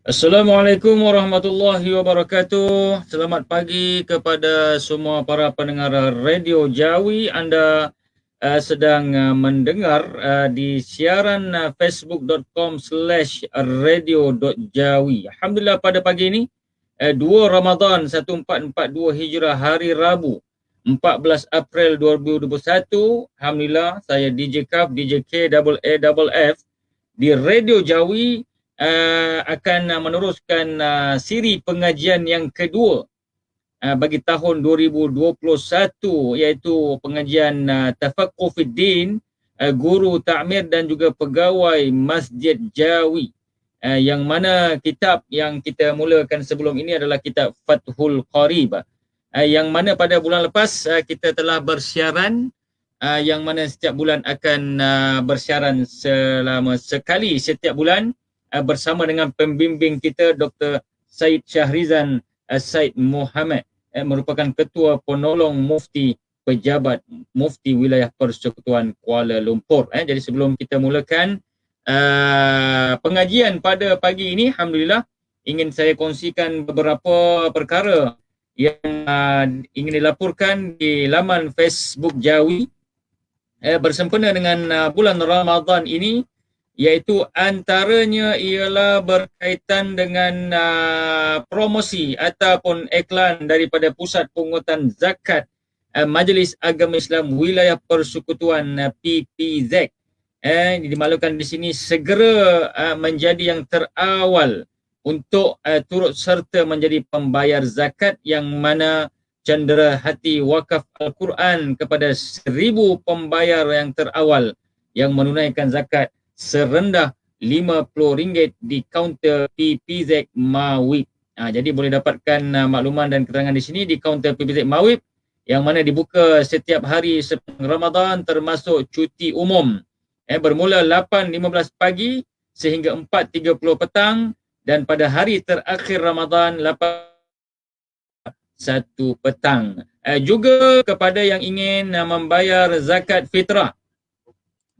Assalamualaikum warahmatullahi wabarakatuh. Selamat pagi kepada semua para pendengar Radio Jawi. Anda sedang mendengar di siaran facebook.com/radio.jawi. Alhamdulillah pada pagi ini 2 Ramadan 1442 Hijrah hari Rabu 14 April 2021. Alhamdulillah saya DJ Kaf, DJ K double A double F di Radio Jawi akan meneruskan siri pengajian yang kedua bagi tahun 2021, iaitu pengajian Tafaqquh Fiddin, guru takmir dan juga pegawai Masjid Jawi, yang mana kitab yang kita mulakan sebelum ini adalah kitab Fathul Qarib, yang mana pada bulan lepas kita telah bersiaran, yang mana setiap bulan akan bersiaran selama sekali setiap bulan bersama dengan pembimbing kita Dr. Syed Syahrizan Syed Muhammad, merupakan Ketua Penolong Mufti Pejabat Mufti Wilayah Persekutuan Kuala Lumpur. Jadi sebelum kita mulakan pengajian pada pagi ini, alhamdulillah ingin saya kongsikan beberapa perkara yang ingin dilaporkan di laman Facebook Jawi bersempena dengan bulan Ramadan ini, iaitu antaranya ialah berkaitan dengan promosi ataupun iklan daripada Pusat Pungutan Zakat Majlis Agama Islam Wilayah Persekutuan PPZ. Dimaklumkan di sini segera menjadi yang terawal untuk turut serta menjadi pembayar zakat, yang mana cendera hati wakaf Al-Quran kepada 1,000 pembayar yang terawal yang menunaikan zakat serendah RM50 di kaunter PPZ Mawib. Jadi boleh dapatkan makluman dan keterangan di sini di kaunter PPZ Mawib, yang mana dibuka setiap hari sepanjang Ramadan termasuk cuti umum, bermula 8.15 pagi sehingga 4.30 petang, dan pada hari terakhir Ramadan 8.1 petang. Juga kepada yang ingin membayar zakat fitrah,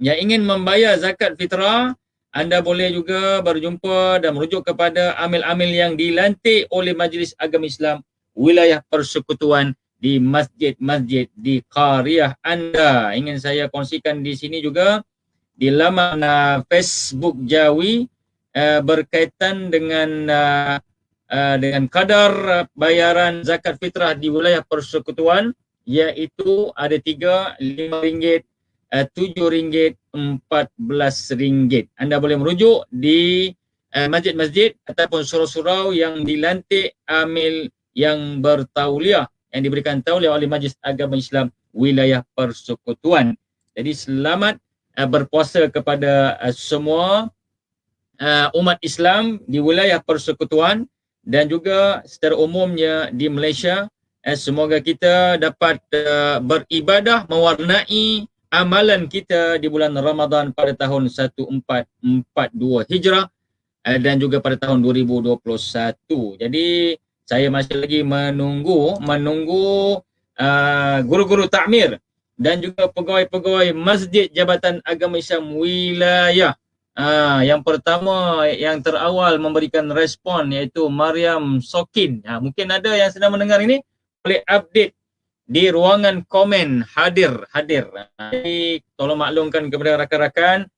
yang ingin membayar zakat fitrah, anda boleh juga berjumpa dan merujuk kepada amil-amil yang dilantik oleh Majlis Agama Islam Wilayah Persekutuan di masjid-masjid di qaryah anda. Ingin saya kongsikan di sini juga di laman Facebook Jawi berkaitan dengan kadar bayaran zakat fitrah di wilayah persekutuan, iaitu ada 3, RM5, RM7, RM14. Anda boleh merujuk di masjid-masjid ataupun surau-surau yang dilantik amil yang bertauliah, yang diberikan tauliah oleh Majlis Agama Islam Wilayah Persekutuan. Jadi selamat berpuasa kepada semua umat Islam di wilayah persekutuan dan juga secara umumnya di Malaysia. Semoga kita dapat beribadah mewarnai amalan kita di bulan Ramadan pada tahun 1442 Hijrah dan juga pada tahun 2021. Jadi saya masih lagi menunggu guru-guru takmir dan juga pegawai-pegawai Masjid Jabatan Agama Islam Wilayah. Yang pertama, yang terawal memberikan respon, iaitu Mariam Sokin. Mungkin ada yang sedang mendengar ini boleh update di ruangan komen hadir. Jadi tolong maklumkan kepada rakan-rakan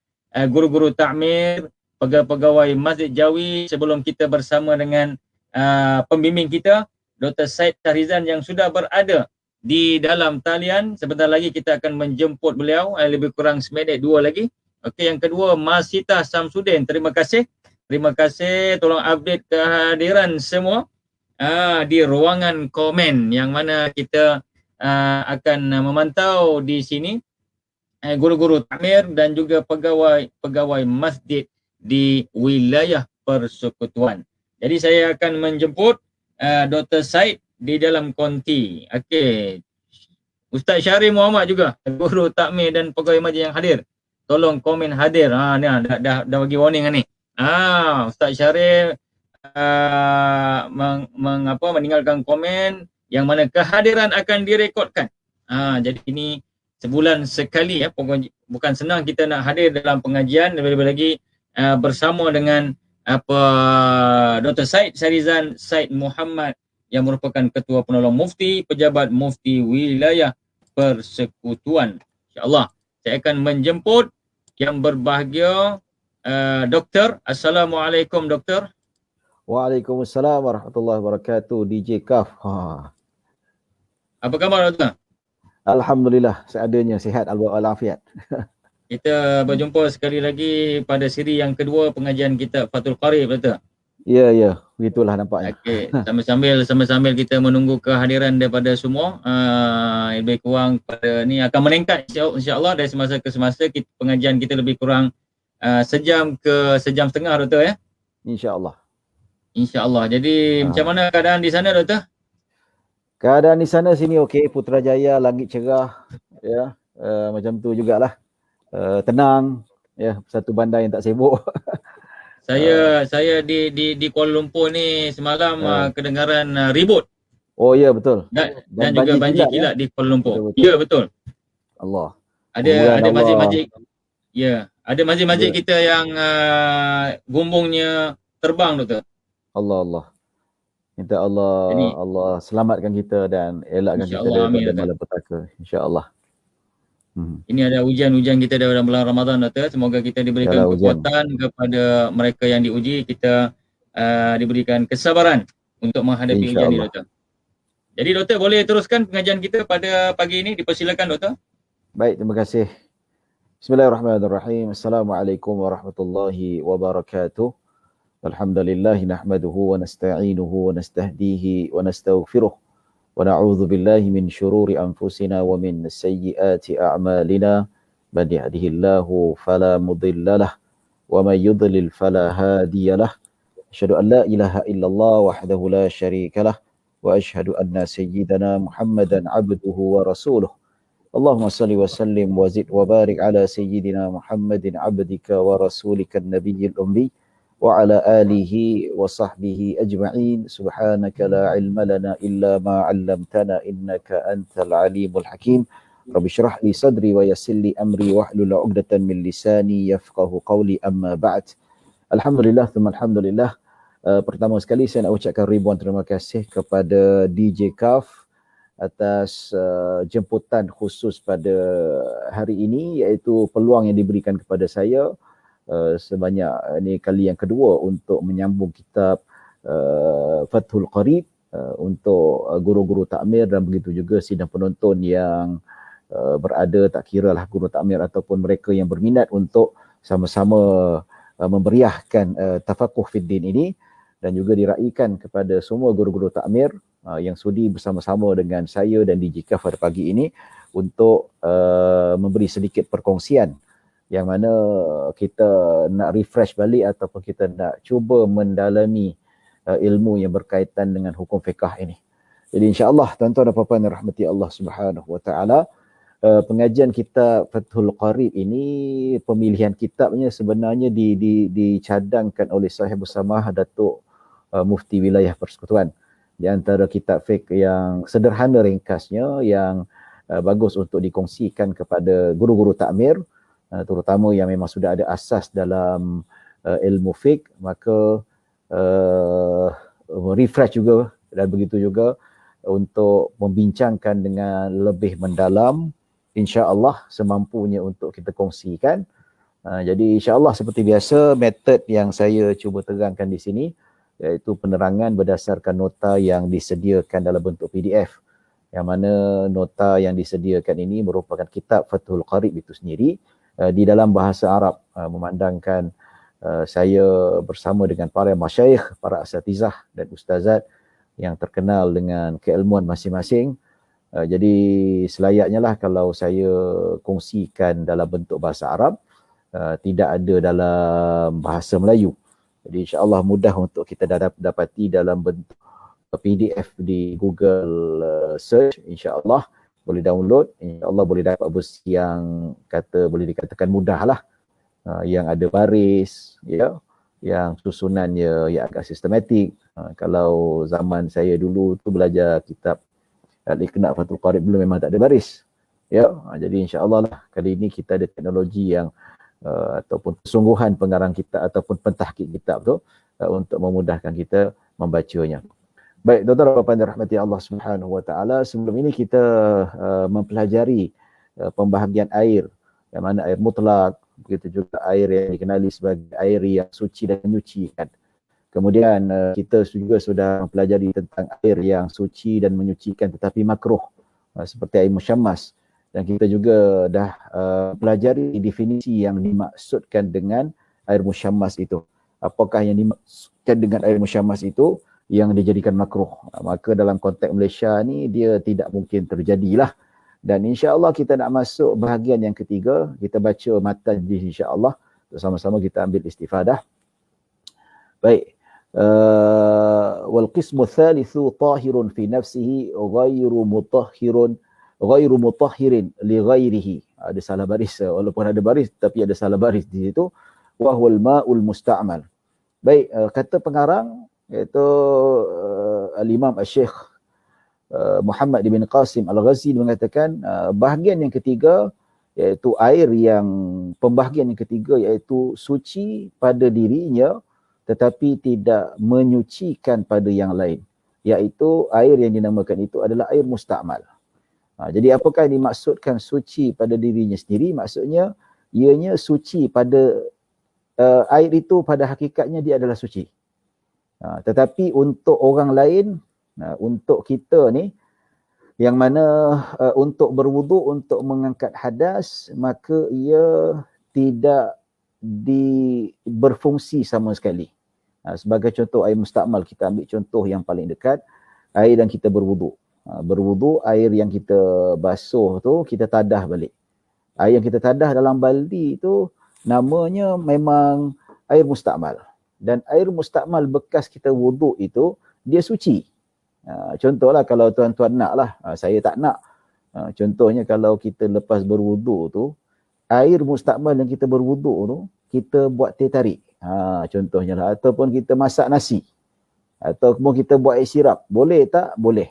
guru-guru takmir, pegawai-pegawai Masjid Jawi, sebelum kita bersama dengan pembimbing kita Dr. Syed Syahrizan yang sudah berada di dalam talian. Sebentar lagi kita akan menjemput beliau, lebih kurang seminit 2 lagi. Okey, yang kedua Masita Samsudin. Terima kasih, tolong update kehadiran semua di ruangan komen, yang mana kita akan memantau di sini guru-guru takmir dan juga pegawai masjid di wilayah persekutuan. Jadi saya akan menjemput Dr. Syed di dalam konti. Okey. Ustaz Syarif Muhammad juga, guru takmir dan pegawai masjid yang hadir. Tolong komen hadir. Ni dah bagi warning ni. Ustaz Syarif meninggalkan komen, yang mana kehadiran akan direkodkan. Jadi ini sebulan sekali bukan senang kita nak hadir dalam pengajian, lebih-lebih lagi bersama dengan Dr. Said Sarizan Said Muhammad yang merupakan Ketua Penolong Mufti, Pejabat Mufti Wilayah Persekutuan. InsyaAllah saya akan menjemput yang berbahagia Doktor. Assalamualaikum Doktor. Waalaikumsalam warahmatullahi wabarakatuh. DJ Kaf. Apa khabar Doktor? Alhamdulillah, seadanya sihat walafiat. Kita berjumpa sekali lagi pada siri yang kedua pengajian kita Fathul Qarib, Doktor. Ya, begitulah nampaknya. Okey, sambil kita menunggu kehadiran daripada semua. Lebih kurang pada ni akan meningkat insya-Allah dari semasa ke semasa. Pengajian kita lebih kurang sejam ke sejam setengah, Doktor ya. Insya-Allah. Insya-Allah. Jadi macam mana keadaan di sana, Doktor? Keadaan di sana sini okey, Putrajaya langit cerah ya. Macam tu jugalah. Tenang ya, satu bandar yang tak sibuk. Saya di Kuala Lumpur ni semalam kedengaran ribut. Oh ya, betul. Dan juga banjir kilat di Kuala Lumpur. Betul. Ya, betul. Allah. Ada masjid-masjid. Ya, ada masjid-masjid kita yang bumbungnya terbang, Doktor. Allah. Minta Allah selamatkan kita dan elakkan kita daripada malapetaka, insya-Allah. Ini ada ujian-ujian kita dalam bulan Ramadan, Doktor. Semoga kita diberikan kekuatan kepada mereka yang diuji, kita diberikan kesabaran untuk menghadapi ujian ini, Doktor. Jadi Doktor boleh teruskan pengajian kita pada pagi ini, dipersilakan Doktor. Baik, terima kasih. Bismillahirrahmanirrahim. Assalamualaikum warahmatullahi wabarakatuh. Alhamdulillah nahmaduhu wa nasta'inuhu wa nastahdihi wa nastaghfiruh. ونعوذ بالله من شرور أنفسنا ومن سيئات أعمالنا من يهده الله فلا مضل له ومن يضلل فلا هادي له أشهد أن لا إله إلا الله وحده لا شريك له وأشهد أن سيدنا محمدا عبده ورسوله اللهم صل وسلم وزد وبارك على سيدنا محمد عبدك ورسولك النبي الأمي وعلى آله وصحبه أجمعين سبحانك لا علم لنا إلا ما علمتنا إنك أنت العليم الحكيم رب اشرح لي صدري ويسر لي أمري واحلل عقدة من لساني يفقه قولي أما بعد. Alhamdulillah, alhamdulillah. Pertama sekali saya nak ucapkan ribuan terima kasih kepada DJ Kaf atas jemputan khusus pada hari ini, iaitu peluang yang diberikan kepada saya sebanyak ini kali yang kedua untuk menyambung kitab Fathul Qarib untuk guru-guru takmir dan begitu juga sidang penonton yang berada, tak kira lah guru takmir ataupun mereka yang berminat untuk sama-sama memberiahkan tafakuh fiddin ini, dan juga diraikan kepada semua guru-guru takmir yang sudi bersama-sama dengan saya dan DJ Kaf pada pagi ini untuk memberi sedikit perkongsian yang mana kita nak refresh balik ataupun kita nak cuba mendalami ilmu yang berkaitan dengan hukum fiqh ini. Jadi insya-Allah tuan-tuan dan puan-puan yang rahmati Allah Subhanahu wa taala, pengajian kita Fathul Qarib ini, pemilihan kitabnya sebenarnya dicadangkan oleh Sahibus Samah Datuk Mufti Wilayah Persekutuan. Di antara kitab fiqh yang sederhana ringkasnya yang bagus untuk dikongsikan kepada guru-guru takmir, terutama yang memang sudah ada asas dalam ilmu fiqh, maka refresh juga dan begitu juga untuk membincangkan dengan lebih mendalam, insya-Allah semampunya untuk kita kongsikan. Jadi insya-Allah seperti biasa metod yang saya cuba terangkan di sini iaitu penerangan berdasarkan nota yang disediakan dalam bentuk PDF, yang mana nota yang disediakan ini merupakan kitab Fathul Qarib itu sendiri di dalam bahasa Arab, memandangkan saya bersama dengan para masyayikh, para asatizah dan ustazat yang terkenal dengan keilmuan masing-masing. Jadi selayaknya lah kalau saya kongsikan dalam bentuk bahasa Arab, tidak ada dalam bahasa Melayu. Jadi insya-Allah mudah untuk kita dapati dalam bentuk PDF di Google search, insya-Allah boleh download, insya-Allah boleh dapat bus yang boleh dikatakan mudah lah, yang ada baris, ya, yang susunannya yang agak sistematik. Kalau zaman saya dulu tu belajar kitab Al-Iqna' Fathul Qarib dulu memang tak ada baris, ya. Jadi insya-Allah lah kali ini kita ada teknologi yang ataupun kesungguhan pengarang kitab ataupun pentahqiq kitab tu untuk memudahkan kita membacanya. Baik, tuan-tuan dan puan-puan dirahmati Allah Subhanahu wa taala, sebelum ini kita mempelajari pembahagian air, yang mana air mutlak, begitu juga air yang dikenali sebagai air yang suci dan menyucikan. Kemudian kita juga sudah mempelajari tentang air yang suci dan menyucikan tetapi makruh, seperti air musyammas. Dan kita juga dah pelajari definisi yang dimaksudkan dengan air musyammas itu. Apakah yang dimaksudkan dengan air musyammas itu yang dijadikan makruh? Maka dalam konteks Malaysia ni dia tidak mungkin terjadilah. Dan insya-Allah kita nak masuk bahagian yang ketiga. Kita baca matan insya-Allah. Bersama-sama kita ambil istifadah. Baik. Wal qismu thalithu tahirun fi nafsihi ghairu mutahhirin li ghairihi. Ada salah baris, walaupun ada baris tapi ada salah baris di situ. Wa huwal ma'ul musta'mal. Baik, kata pengarang iaitu Al-Imam Al-Syekh Muhammad bin Qasim Al-Ghazali mengatakan bahagian yang ketiga iaitu air yang pembahagian yang ketiga iaitu suci pada dirinya tetapi tidak menyucikan pada yang lain, iaitu air yang dinamakan itu adalah air musta'mal. Jadi apakah yang dimaksudkan suci pada dirinya sendiri? Maksudnya ianya suci pada air itu pada hakikatnya dia adalah suci. Tetapi untuk orang lain, untuk kita ni yang mana untuk berwuduk, untuk mengangkat hadas, maka ia tidak berfungsi sama sekali. Sebagai contoh air mustakmal, kita ambil contoh yang paling dekat, air yang kita berwuduk. Berwuduk, air yang kita basuh tu kita tadah balik. Air yang kita tadah dalam baldi tu namanya memang air mustakmal. Dan air mustakmal bekas kita wuduk itu dia suci. Contohlah kalau tuan-tuan nak lah, saya tak nak. Contohnya kalau kita lepas berwuduk tu, air mustakmal yang kita berwuduk tu, kita buat teh tarik. Contohnya lah. Ataupun kita masak nasi. Ataupun kita buat air sirap. Boleh tak? Boleh.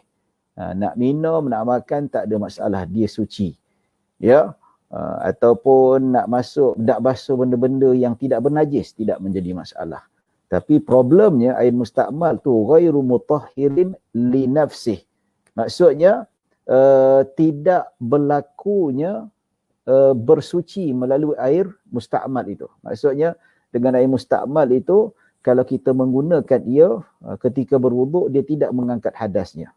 Nak minum, nak makan, tak ada masalah. Dia suci. Ya. Ataupun nak basuh benda-benda yang tidak bernajis, tidak menjadi masalah. Tapi problemnya air mustakmal tu ghairu mutahhirin li nafsih. Maksudnya tidak berlakunya bersuci melalui air mustakmal itu. Maksudnya dengan air mustakmal itu kalau kita menggunakan ia ketika berwuduk dia tidak mengangkat hadasnya.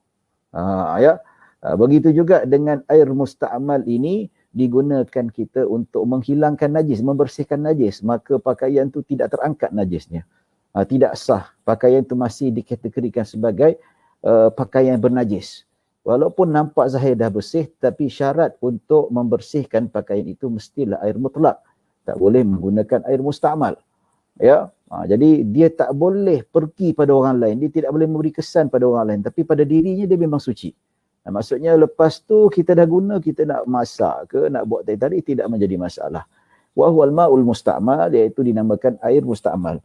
Begitu juga dengan air mustakmal ini digunakan kita untuk menghilangkan najis, membersihkan najis, maka pakaian tu tidak terangkat najisnya. Tidak sah. Pakaian itu masih dikategorikan sebagai pakaian bernajis. Walaupun nampak zahir dah bersih, tapi syarat untuk membersihkan pakaian itu mestilah air mutlak. Tak boleh menggunakan air mustakmal. Ya. Jadi dia tak boleh pergi pada orang lain. Dia tidak boleh memberi kesan pada orang lain. Tapi pada dirinya dia memang suci. Maksudnya lepas tu kita dah guna, kita nak masak ke, nak buat teh tarik, tidak menjadi masalah. Wa huwal ma'ul musta'mal, iaitu dinamakan air mustakmal.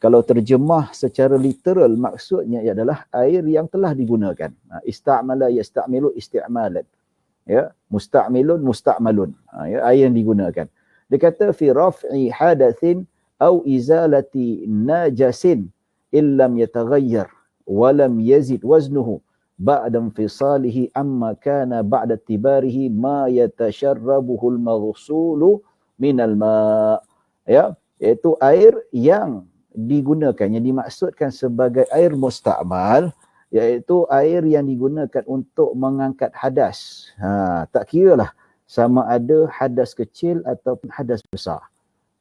Kalau terjemah secara literal maksudnya adalah air yang telah digunakan. Ista'mala yasta'milu isti'malan. Ya, musta'milun musta'malun. Ya, air yang digunakan. Dia kata fi raf'i hadatsin au izalati najasin illam yataghayyar wa lam yazid waznuhu ba'da infisalihi amma kana ba'da tibarihi ma yatasharrabuhu al-maghsulu minal ma'. Ya, iaitu air yang digunakan, yang dimaksudkan sebagai air mustakmal, iaitu air yang digunakan untuk mengangkat hadas. Tak kira lah sama ada hadas kecil ataupun hadas besar.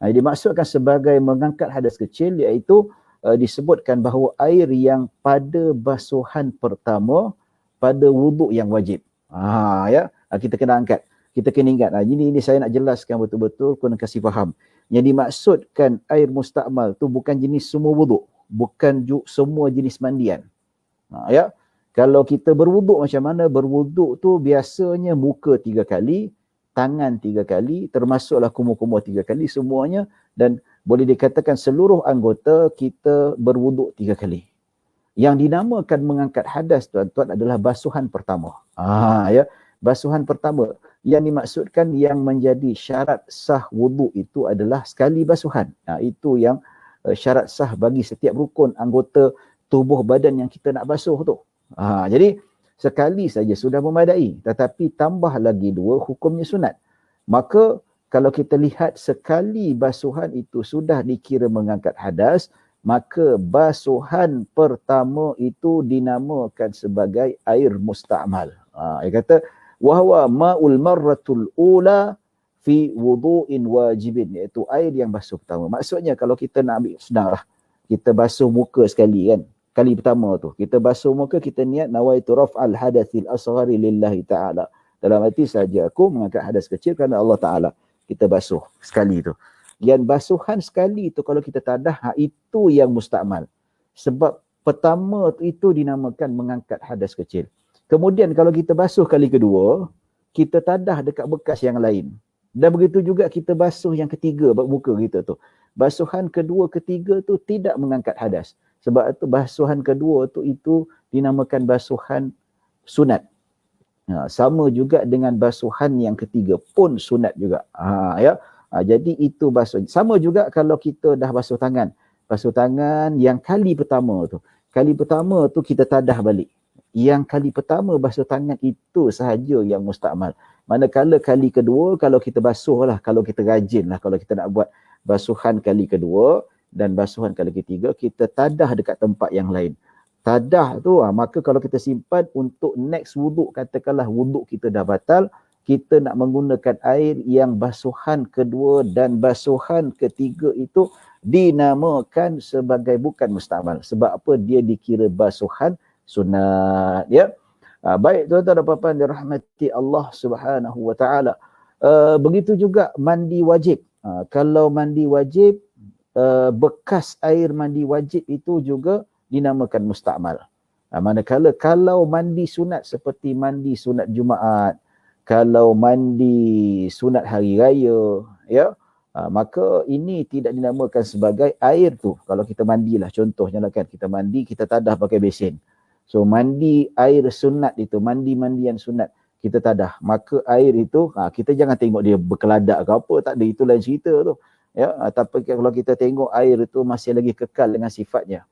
Dimaksudkan sebagai mengangkat hadas kecil iaitu disebutkan bahawa air yang pada basuhan pertama pada wuduk yang wajib. Ya, kita kena angkat. Kita kena ingat. Ini saya nak jelaskan betul-betul, kena kasih faham. Yang dimaksudkan air mustakmal tu bukan jenis semua wuduk, bukan semua jenis mandian. Ya, kalau kita berwuduk macam mana? Berwuduk tu biasanya muka 3 kali, tangan 3 kali, termasuklah kumur-kumur 3 kali semuanya, dan boleh dikatakan seluruh anggota kita berwuduk 3 kali. Yang dinamakan mengangkat hadas tuan-tuan adalah basuhan pertama. Ya, Basuhan pertama yang dimaksudkan yang menjadi syarat sah wuduk itu adalah sekali basuhan. Itu yang syarat sah bagi setiap rukun anggota tubuh badan yang kita nak basuh tu. Jadi sekali saja sudah memadai, tetapi tambah lagi 2 hukumnya sunat. Maka kalau kita lihat sekali basuhan itu sudah dikira mengangkat hadas, maka basuhan pertama itu dinamakan sebagai air musta'mal. Dia kata wahwa ma'ul marratul ula fi wudu'in wajibin, iaitu air yang basuh pertama. Maksudnya kalau kita nak ambil senanglah, kita basuh muka sekali kan. Kali pertama tu, kita basuh muka, kita niat nawaitu raf'al hadatsil asghari lillahi ta'ala. Dalam arti saja aku mengangkat hadas kecil kerana Allah Ta'ala. Kita basuh sekali tu. Yang basuhan sekali tu kalau kita tadah, itu yang musta'mal. Sebab pertama tu itu dinamakan mengangkat hadas kecil. Kemudian kalau kita basuh kali kedua, kita tadah dekat bekas yang lain. Dan begitu juga kita basuh yang ketiga muka kita tu. Basuhan kedua, ketiga tu tidak mengangkat hadas. Sebab itu basuhan kedua tu itu dinamakan basuhan sunat. Sama juga dengan basuhan yang ketiga pun sunat juga. Jadi itu basuh. Sama juga kalau kita dah basuh tangan. Basuh tangan yang kali pertama tu. Kali pertama tu kita tadah balik. Yang kali pertama basuh tangan itu sahaja yang musta'mal. Manakala kali kedua, kalau kita basuh lah, kalau kita rajin lah, kalau kita nak buat basuhan kali kedua dan basuhan kali ketiga, kita tadah dekat tempat yang lain. Tadah tu, maka kalau kita simpan untuk next wuduk, katakanlah wuduk kita dah batal, kita nak menggunakan air yang basuhan kedua dan basuhan ketiga itu dinamakan sebagai bukan musta'mal. Sebab apa? Dia dikira basuhan sunat, ya. Baik tuan-tuan dan puan-puan dirahmati Allah Subhanahu wa taala. Begitu juga mandi wajib. Kalau mandi wajib, bekas air mandi wajib itu juga dinamakan musta'mal. Manakala kalau mandi sunat seperti mandi sunat Jumaat, kalau mandi sunat hari raya, ya, maka ini tidak dinamakan sebagai air tu. Kalau kita mandilah, contohnya lah kan, kita mandi, kita tadah pakai besen. So mandi air sunat itu, mandi-mandian sunat, kita tadah. Maka air itu, kita jangan tengok dia berkeladak ke apa, tak ada, itu lain cerita tu. Ya, tapi kalau kita tengok air itu masih lagi kekal dengan sifatnya.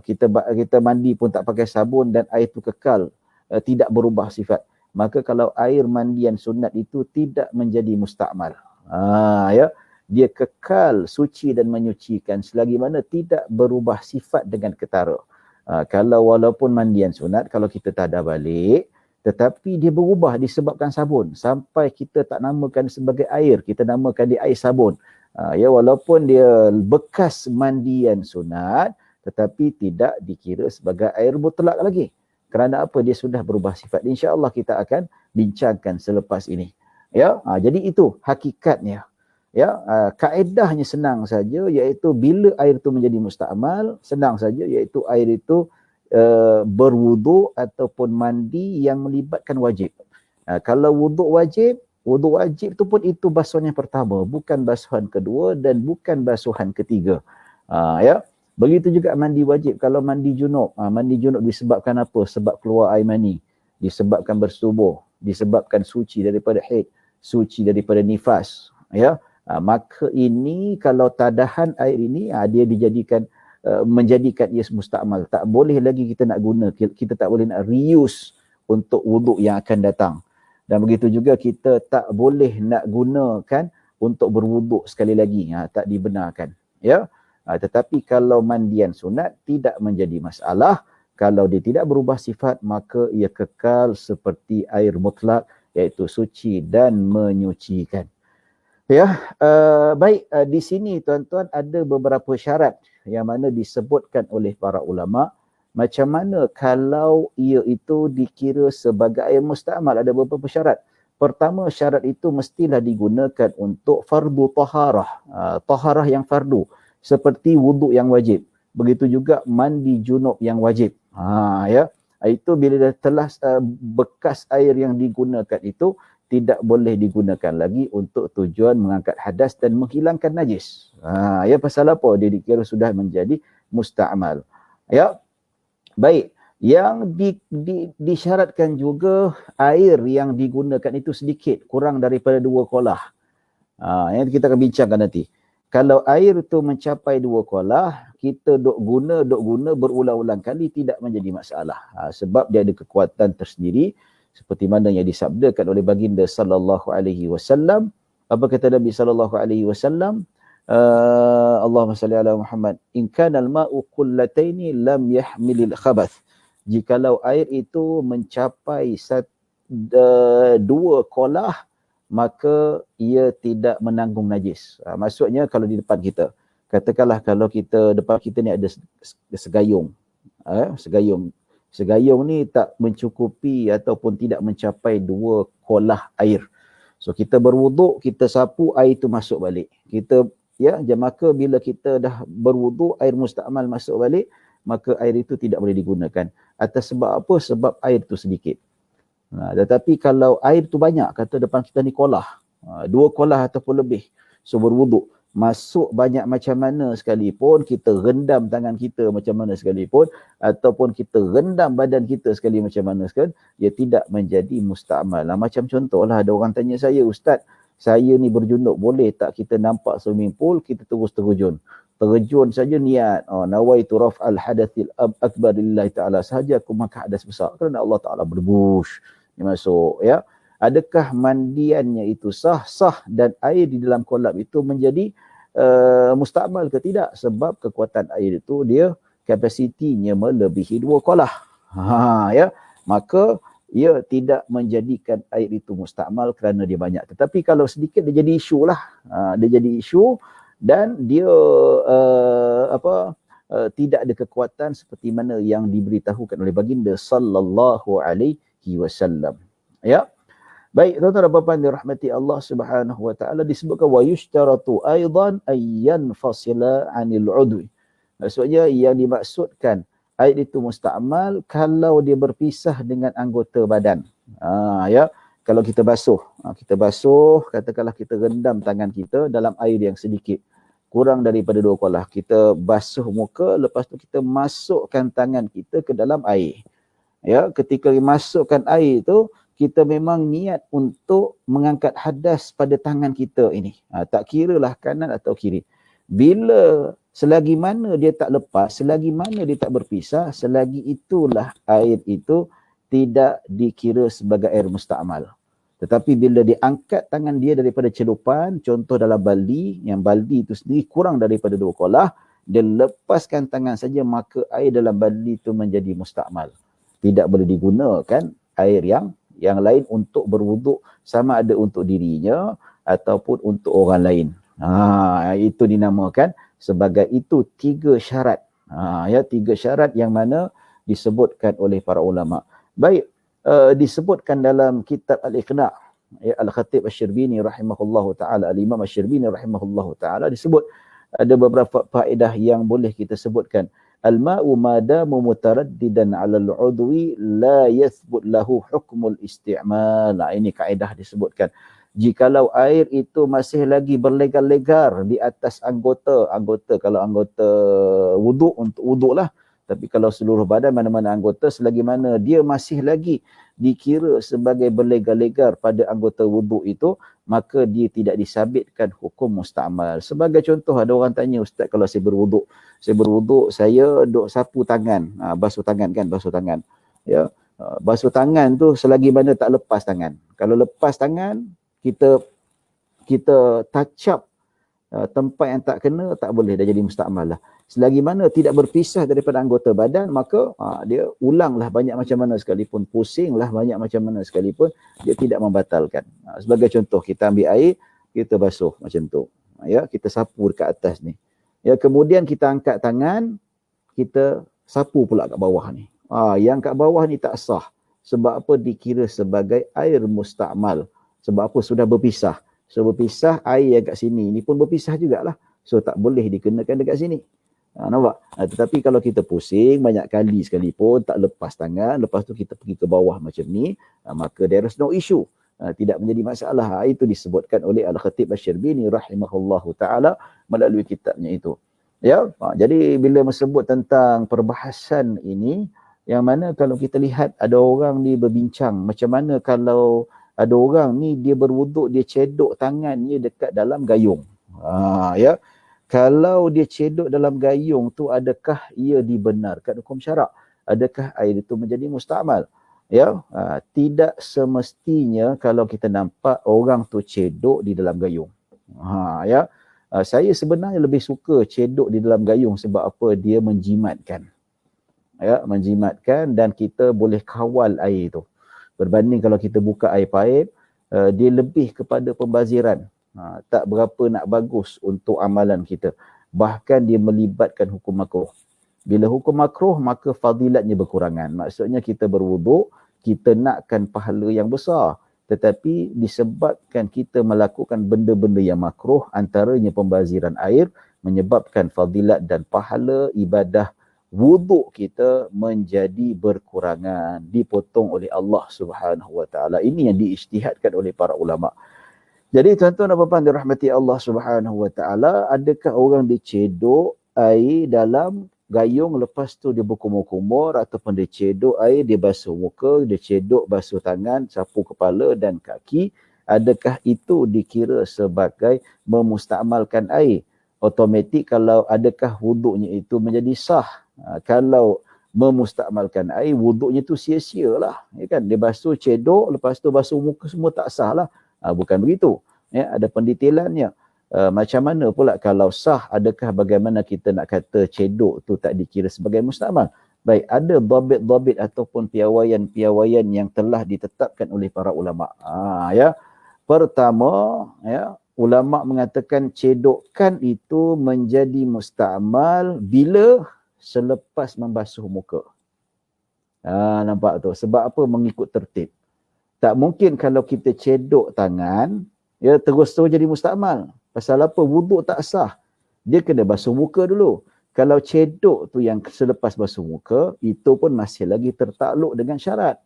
Kita mandi pun tak pakai sabun dan air itu kekal, tidak berubah sifat. Maka kalau air mandian sunat itu tidak menjadi musta'mal. Ya, dia kekal suci dan menyucikan selagi mana tidak berubah sifat dengan ketara. Kalau walaupun mandian sunat, kalau kita tadah balik, tetapi dia berubah disebabkan sabun, sampai kita tak namakan sebagai air, kita namakan dia air sabun. Ya, walaupun dia bekas mandian sunat, tetapi tidak dikira sebagai air mutlak lagi. Kerana apa? Dia sudah berubah sifat. InsyaAllah kita akan bincangkan selepas ini. Ya, jadi itu hakikatnya. Ya, kaedahnya senang saja, iaitu bila air itu menjadi musta'mal, senang saja, iaitu air itu berwuduk ataupun mandi yang melibatkan wajib. Kalau wuduk wajib tu pun itu basuhan yang pertama, bukan basuhan kedua dan bukan basuhan ketiga. Ya, begitu juga mandi wajib. Kalau mandi junub disebabkan apa? Sebab keluar air mani, disebabkan bersubuh, disebabkan suci daripada haid, suci daripada nifas, ya. Maka ini kalau tadahan air ini, dia dijadikan menjadikan ia musta'mal. Tak boleh lagi kita nak guna, kita tak boleh nak reuse untuk wuduk yang akan datang. Dan begitu juga kita tak boleh nak gunakan untuk berwuduk sekali lagi, tak dibenarkan, ya. Tetapi kalau mandian sunat tidak menjadi masalah. Kalau dia tidak berubah sifat, maka ia kekal seperti air mutlak, iaitu suci dan menyucikan. Ya, baik, di sini tuan-tuan ada beberapa syarat yang mana disebutkan oleh para ulama. Macam mana kalau ia itu dikira sebagai air musta'mal? Ada beberapa syarat. Pertama, syarat itu mestilah digunakan untuk fardu taharah, taharah yang fardu, seperti wuduk yang wajib. Begitu juga mandi junub yang wajib. Ya, itu bila telah bekas air yang digunakan itu tidak boleh digunakan lagi untuk tujuan mengangkat hadas dan menghilangkan najis. Ya, pasal apa? Dia dikira sudah menjadi musta'mal. Ya, baik. Yang disyaratkan juga air yang digunakan itu sedikit, kurang daripada 2 kolah. Yang kita akan bincangkan nanti. Kalau air itu mencapai 2 kolah, kita duk guna berulang-ulang kali tidak menjadi masalah. Sebab dia ada kekuatan tersendiri seperti mana yang disabdakan oleh baginda sallallahu alaihi wasallam. Apa kata Nabi sallallahu alaihi wasallam? Allahumma salli ala Muhammad. In kana al-ma'u qullataini lam yahmilil khabath. Jikalau air itu mencapai 2 kolah, maka ia tidak menanggung najis. Maksudnya kalau di depan kita, katakanlah kalau depan kita ni ada segayung. Segayung ni tak mencukupi ataupun tidak mencapai 2 kolah air. So kita berwuduk, kita sapu, air itu masuk balik. Maka bila kita dah berwuduk, air mustakmal masuk balik, maka air itu tidak boleh digunakan. Atas sebab apa? Sebab air itu sedikit. Tetapi kalau air itu banyak, kata depan kita ni kolah, 2 kolah ataupun lebih, so berwuduk, masuk banyak macam mana sekalipun, kita rendam tangan kita macam mana sekalipun, ataupun kita rendam badan kita sekali macam mana sekalipun, ia tidak menjadi mustakmal. Macam contohlah, ada orang tanya saya, Ustaz, saya ni berjunuk, boleh tak kita nampak swimming pool, kita terus terjun saja niat, nawaitu raf'al hadathil akbar lillahi ta'ala, sahaja aku mengangkat hadas besar kerana Allah Ta'ala berbush, dia masuk, ya. Adakah mandiannya itu sah dan air di dalam kolam itu menjadi mustakmal ke tidak? Sebab kekuatan air itu dia kapasitinya melebihi 2 kolah. Ya. Maka ia tidak menjadikan air itu mustakmal kerana dia banyak. Tetapi kalau sedikit dia jadi isu lah. Dia jadi isu dan dia tidak ada kekuatan seperti mana yang diberitahukan oleh baginda sallallahu alaihi wasallam. Ya. Baik, tuan-tuan dan puan-puan dirahmati Allah Subhanahu wa taala, disebutkan wa yushtaratu aidan ayyan fasila 'anil 'udwi. Maksudnya yang dimaksudkan air itu mustakmal kalau dia berpisah dengan anggota badan. Ya. Kalau kita basuh, katakanlah kita rendam tangan kita dalam air yang sedikit, kurang daripada 2 kolah. Kita basuh muka, lepas tu kita masukkan tangan kita ke dalam air. Ya, ketika masukkan air itu, kita memang niat untuk mengangkat hadas pada tangan kita ini. Tak kiralah kanan atau kiri. Selagi mana dia tak lepas, selagi mana dia tak berpisah, selagi itulah air itu tidak dikira sebagai air mustakmal. Tetapi bila diangkat tangan dia daripada celupan, contoh dalam baldi, yang baldi itu sendiri kurang daripada 2 kolah, dia lepaskan tangan saja, maka air dalam baldi itu menjadi mustakmal. Tidak boleh digunakan air yang lain untuk berwuduk, sama ada untuk dirinya ataupun untuk orang lain. Itu dinamakan sebagai itu 3 syarat. 3 syarat yang mana disebutkan oleh para ulama. Baik, disebutkan dalam kitab Al-Iqna', Al-Khatib Asy-Syirbini rahimahullahu taala, Al-Imam Asy-Syirbini rahimahullahu taala, disebut ada beberapa faedah yang boleh kita sebutkan. Al-ma'u madamu mutaraddidan 'ala al-'udwi la yathbut lahu hukmul isti'mal. Ini kaedah disebutkan. Jikalau air itu masih lagi berlegar-legar di atas anggota, kalau anggota wuduk, untuk wuduk lah. Tapi kalau seluruh badan, mana-mana anggota, selagi mana dia masih lagi dikira sebagai berlegar-legar pada anggota wuduk itu, maka dia tidak disabitkan hukum mustakmal. Sebagai contoh, ada orang tanya, Ustaz, kalau saya berwuduk, saya duk sapu tangan, basuh tangan. Ya, basuh tangan tu selagi mana tak lepas tangan. Kalau lepas tangan, kita touch up tempat yang tak kena, tak boleh, dah jadi mustakmal lah. Selagi mana tidak berpisah daripada anggota badan, maka dia ulanglah banyak macam mana sekalipun, pusinglah banyak macam mana sekalipun, dia tidak membatalkan. Sebagai contoh, kita ambil air, kita basuh macam tu. Ya, kita sapu dekat atas ni. Ya, kemudian kita angkat tangan, kita sapu pula kat bawah ni. Yang kat bawah ni tak sah. Sebab apa? Dikira sebagai air mustakmal. Sebab apa? Sudah berpisah. So berpisah, air yang kat sini ni pun berpisah jugalah. So tak boleh dikenakan dekat sini. Nampak? Tetapi kalau kita pusing banyak kali sekalipun, tak lepas tangan, lepas tu kita pergi ke bawah macam ni, maka there is no issue. Tidak menjadi masalah. Itu disebutkan oleh Al-Khatib Asy-Syirbini rahimahullahu ta'ala melalui kitabnya itu. Ya, jadi bila menyebut tentang perbahasan ini, Yang mana kalau kita lihat ada orang ni berbincang, macam mana kalau ada orang ni dia berwuduk, dia cedok tangannya dekat dalam gayung. Ya. Kalau dia cedok dalam gayung tu, adakah ia dibenarkan hukum syarak? Adakah air itu menjadi musta'mal? Ya, tidak semestinya kalau kita nampak orang tu cedok di dalam gayung. Ya. Saya sebenarnya lebih suka cedok di dalam gayung sebab apa? Dia menjimatkan. Ya, menjimatkan dan kita boleh kawal air itu. Berbanding kalau kita buka air paip, dia lebih kepada pembaziran. Tak berapa nak bagus untuk amalan kita. Bahkan dia melibatkan hukum makruh. Bila hukum makruh, maka fadilatnya berkurangan. Maksudnya kita berwuduk, kita nakkan pahala yang besar. Tetapi disebabkan kita melakukan benda-benda yang makruh, antaranya pembaziran air, menyebabkan fadilat dan pahala ibadah wuduk kita menjadi berkurangan, dipotong oleh Allah Subhanahu wa taala. Ini yang diijtihadkan oleh para ulama. Jadi tuan-tuan dan puan-puan dirahmati Allah Subhanahu wa taala, adakah orang dicedok air dalam gayung lepas tu dia berkumur-kumur, ataupun dia cedok air, dia basuh muka, dia cedok basuh tangan, sapu kepala dan kaki, adakah itu dikira sebagai memustakmalkan air? Otomatik kalau adakah wuduknya itu menjadi sah? Kalau memustakmalkan air, wuduknya tu sia-sia lah. Ya kan? Dia basuh cedok, lepas tu basuh muka, semua tak sah lah. Bukan begitu. Ya, ada pendetailannya. Macam mana pula kalau sah, adakah bagaimana kita nak kata cedok tu tak dikira sebagai mustakmal? Baik, ada dhabit-dhabit ataupun piawaian-piawaian yang telah ditetapkan oleh para ulama. Ya. Pertama, ya, ulama mengatakan cedokkan itu menjadi mustakmal bila selepas membasuh muka. Nampak tu? Sebab apa? Mengikut tertib. Tak mungkin kalau kita cedok tangan, ya terus jadi mustakmal. Pasal apa? Wuduk tak sah. Dia kena basuh muka dulu. Kalau cedok tu yang selepas basuh muka, itu pun masih lagi tertakluk dengan syarat.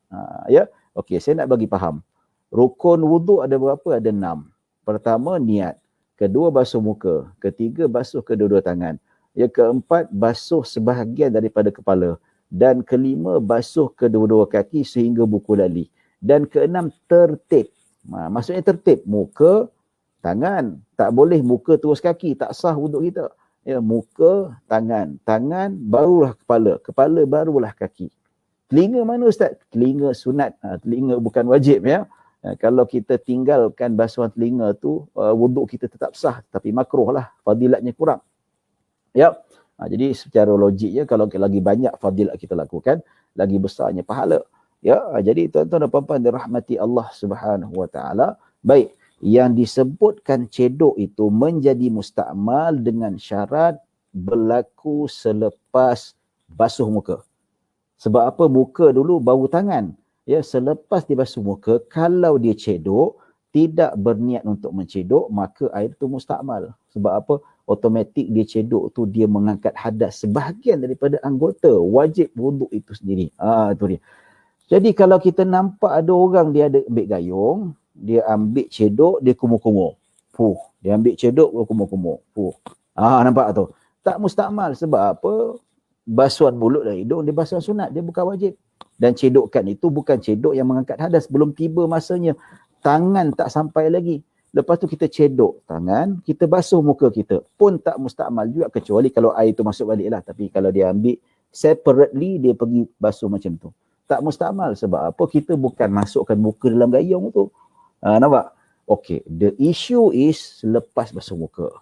Ya, okey, saya nak bagi faham. Rukun wuduk ada berapa? Ada 6. Pertama, niat. Kedua, basuh muka. Ketiga, basuh kedua-dua tangan. Yang keempat, basuh sebahagian daripada kepala. Dan kelima, basuh kedua-dua kaki sehingga buku lali. Dan keenam, tertib. Maksudnya tertib. Muka, tangan. Tak boleh muka terus kaki. Tak sah wuduk kita. Ya, muka, tangan. Tangan, barulah kepala. Kepala, barulah kaki. Telinga mana Ustaz? Telinga sunat. Telinga bukan wajib ya. Kalau kita tinggalkan basuhan telinga tu, wuduk kita tetap sah. Tapi makruh lah. Fadilatnya kurang. Ya. Jadi secara logiknya kalau lagi banyak fadilat kita lakukan, lagi besarnya pahala. Ya. Jadi tuan-tuan dan puan-puan dirahmati Allah Subhanahu wa taala. Baik, yang disebutkan cedok itu menjadi mustakmal dengan syarat berlaku selepas basuh muka. Sebab apa? Muka dulu baru tangan. Ya, selepas dibasuh muka, kalau dia cedok, tidak berniat untuk mencedok, maka air itu mustakmal. Sebab apa? Otomatik dia cedok tu dia mengangkat hadas sebahagian daripada anggota wajib wuduk itu sendiri. Itu dia. Jadi kalau kita nampak ada orang dia ada ambil gayung, dia ambil cedok, dia kumur-kumur. Dia ambil cedok, dia kumur-kumur. Nampak tu? Tak mustakmal. Sebab apa? Basuhan mulut dan hidung dia basuhan sunat, dia bukan wajib. Dan cedokkan itu bukan cedok yang mengangkat hadas, belum tiba masanya. Tangan tak sampai lagi. Lepas tu kita cedok tangan, kita basuh muka kita. Pun tak mustakmal juga, kecuali kalau air tu masuk balik lah. Tapi kalau dia ambil separately, dia pergi basuh macam tu. Tak mustakmal. Sebab apa? Kita bukan masukkan muka dalam gayung tu. Nampak? Okay. The issue is lepas basuh muka.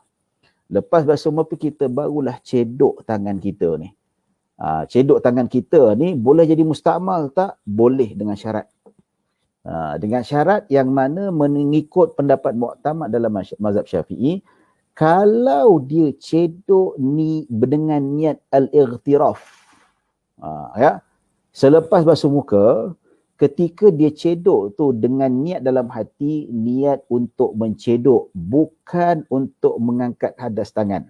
Lepas basuh muka kita barulah cedok tangan kita ni. Cedok tangan kita ni boleh jadi mustakmal tak? Boleh dengan syarat. Dengan syarat yang mana mengikut pendapat mu'tamad dalam mazhab Syafi'i, kalau dia cedok ni dengan niat al-ightiraf. Ya. Selepas basuh muka, ketika dia cedok tu dengan niat dalam hati, niat untuk mencedok, bukan untuk mengangkat hadas tangan.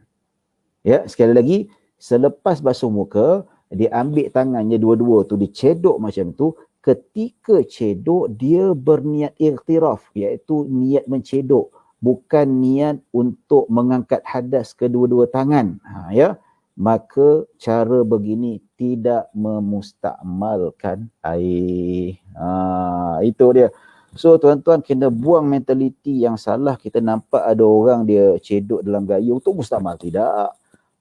Ya, sekali lagi, selepas basuh muka, dia ambil tangannya dua-dua tu, dicedok macam tu. Ketika cedok, dia berniat ightiraf, iaitu niat mencedok, bukan niat untuk mengangkat hadas kedua-dua tangan. Ya, maka cara begini tidak memustakmalkan air. Itu dia. So tuan-tuan kena buang mentaliti yang salah. Kita nampak ada orang dia cedok dalam gayung tu mustakmal. Tidak.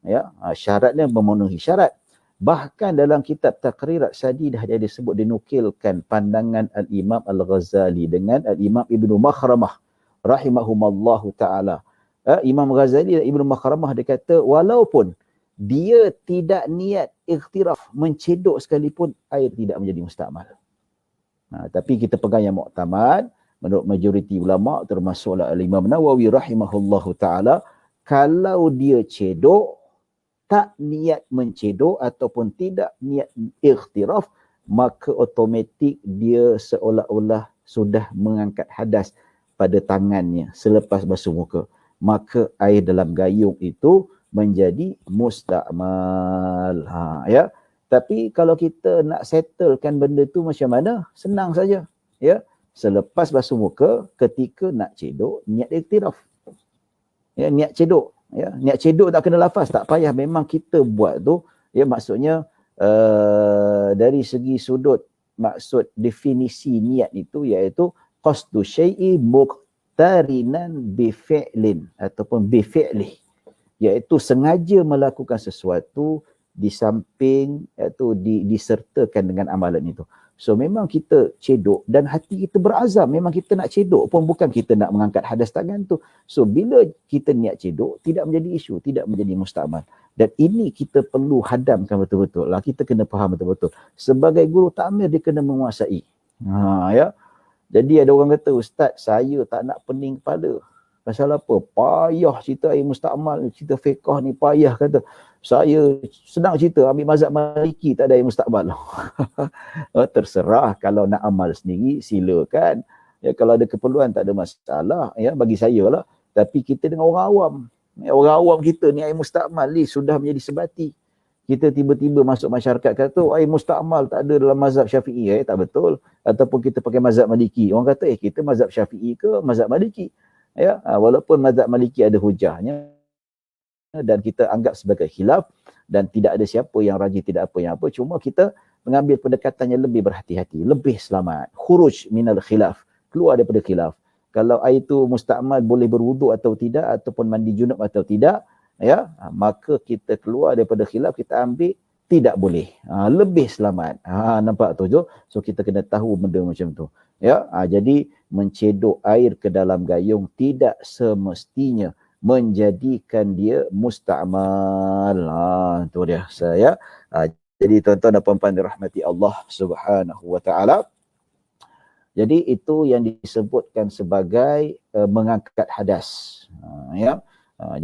Ya, syaratnya memenuhi syarat. Bahkan dalam kitab Taqrirat Sadi dah dia disebut, dinukilkan pandangan Al-Imam Al-Ghazali dengan Al-Imam Ibnu Makhramah rahimahumallahu ta'ala. Imam Ghazali dan Ibnu Makhramah dia kata walaupun dia tidak niat ikhtiraf mencedok sekalipun, air tidak menjadi mustakmal. Tapi kita pegang yang muktamad menurut majoriti ulama termasuklah Al-Imam Nawawi rahimahullahu taala, kalau dia cedok tak niat mencedok ataupun tidak niat ikhtiraf, maka automatik dia seolah-olah sudah mengangkat hadas pada tangannya selepas basuh muka. Maka air dalam gayung itu menjadi mustakmal. Ya. Tapi kalau kita nak settlekan benda tu macam mana? Senang saja. Ya. Selepas basuh muka, ketika nak cedok, niat iktiraf. Ya, niat cedok. Ya, niat cedok tak kena lafaz, tak payah. Memang kita buat tu, ya maksudnya dari segi sudut maksud definisi niat itu iaitu qasdu syai'i muqtarinan bi fi'lin ataupun bi fi'lih. Iaitu sengaja melakukan sesuatu di samping iaitu disertakan dengan amalan itu. So memang kita cedok dan hati kita berazam, memang kita nak cedok pun, bukan kita nak mengangkat hadas tangan tu. So bila kita niat cedok, tidak menjadi isu, tidak menjadi mustakmal. Dan ini kita perlu hadamkan betul-betul lah. Kita kena faham betul-betul. Sebagai guru takmir dia kena menguasai. Ya. Jadi ada orang kata, Ustaz saya tak nak pening kepala. Pasal apa? Payah cerita air mustakmal, cerita fiqah ni payah kata. Saya senang cerita, ambil mazhab Maliki tak ada air mustakmal. Terserah, kalau nak amal sendiri silakan. Ya, kalau ada keperluan tak ada masalah, ya bagi saya lah. Tapi kita dengan orang awam. Ya, orang awam kita ni air mustakmal ni sudah menjadi sebati. Kita tiba-tiba masuk masyarakat kata air mustakmal tak ada dalam mazhab Syafi'i, tak betul. Ataupun kita pakai mazhab Maliki. Orang kata kita mazhab Syafi'i ke mazhab Maliki? Ya, walaupun mazhab Maliki ada hujahnya dan kita anggap sebagai khilaf dan tidak ada siapa yang rajih, tidak apa yang apa, cuma kita mengambil pendekatan yang lebih berhati-hati, lebih selamat. Khuruj minal khilaf, keluar daripada khilaf. Kalau air itu mustakmal boleh berwuduk atau tidak, ataupun mandi junub atau tidak, ya, maka kita keluar daripada khilaf, kita ambil tidak boleh. Lebih selamat. Nampak tu jo? So kita kena tahu benda macam tu. Ya, jadi mencedok air ke dalam gayung tidak semestinya menjadikan dia mustakmal. Itu dia saya. Jadi tuan-tuan dan puan-puan dirahmati Allah Subhanahu wa taala. Jadi itu yang disebutkan sebagai mengangkat hadas. Ya.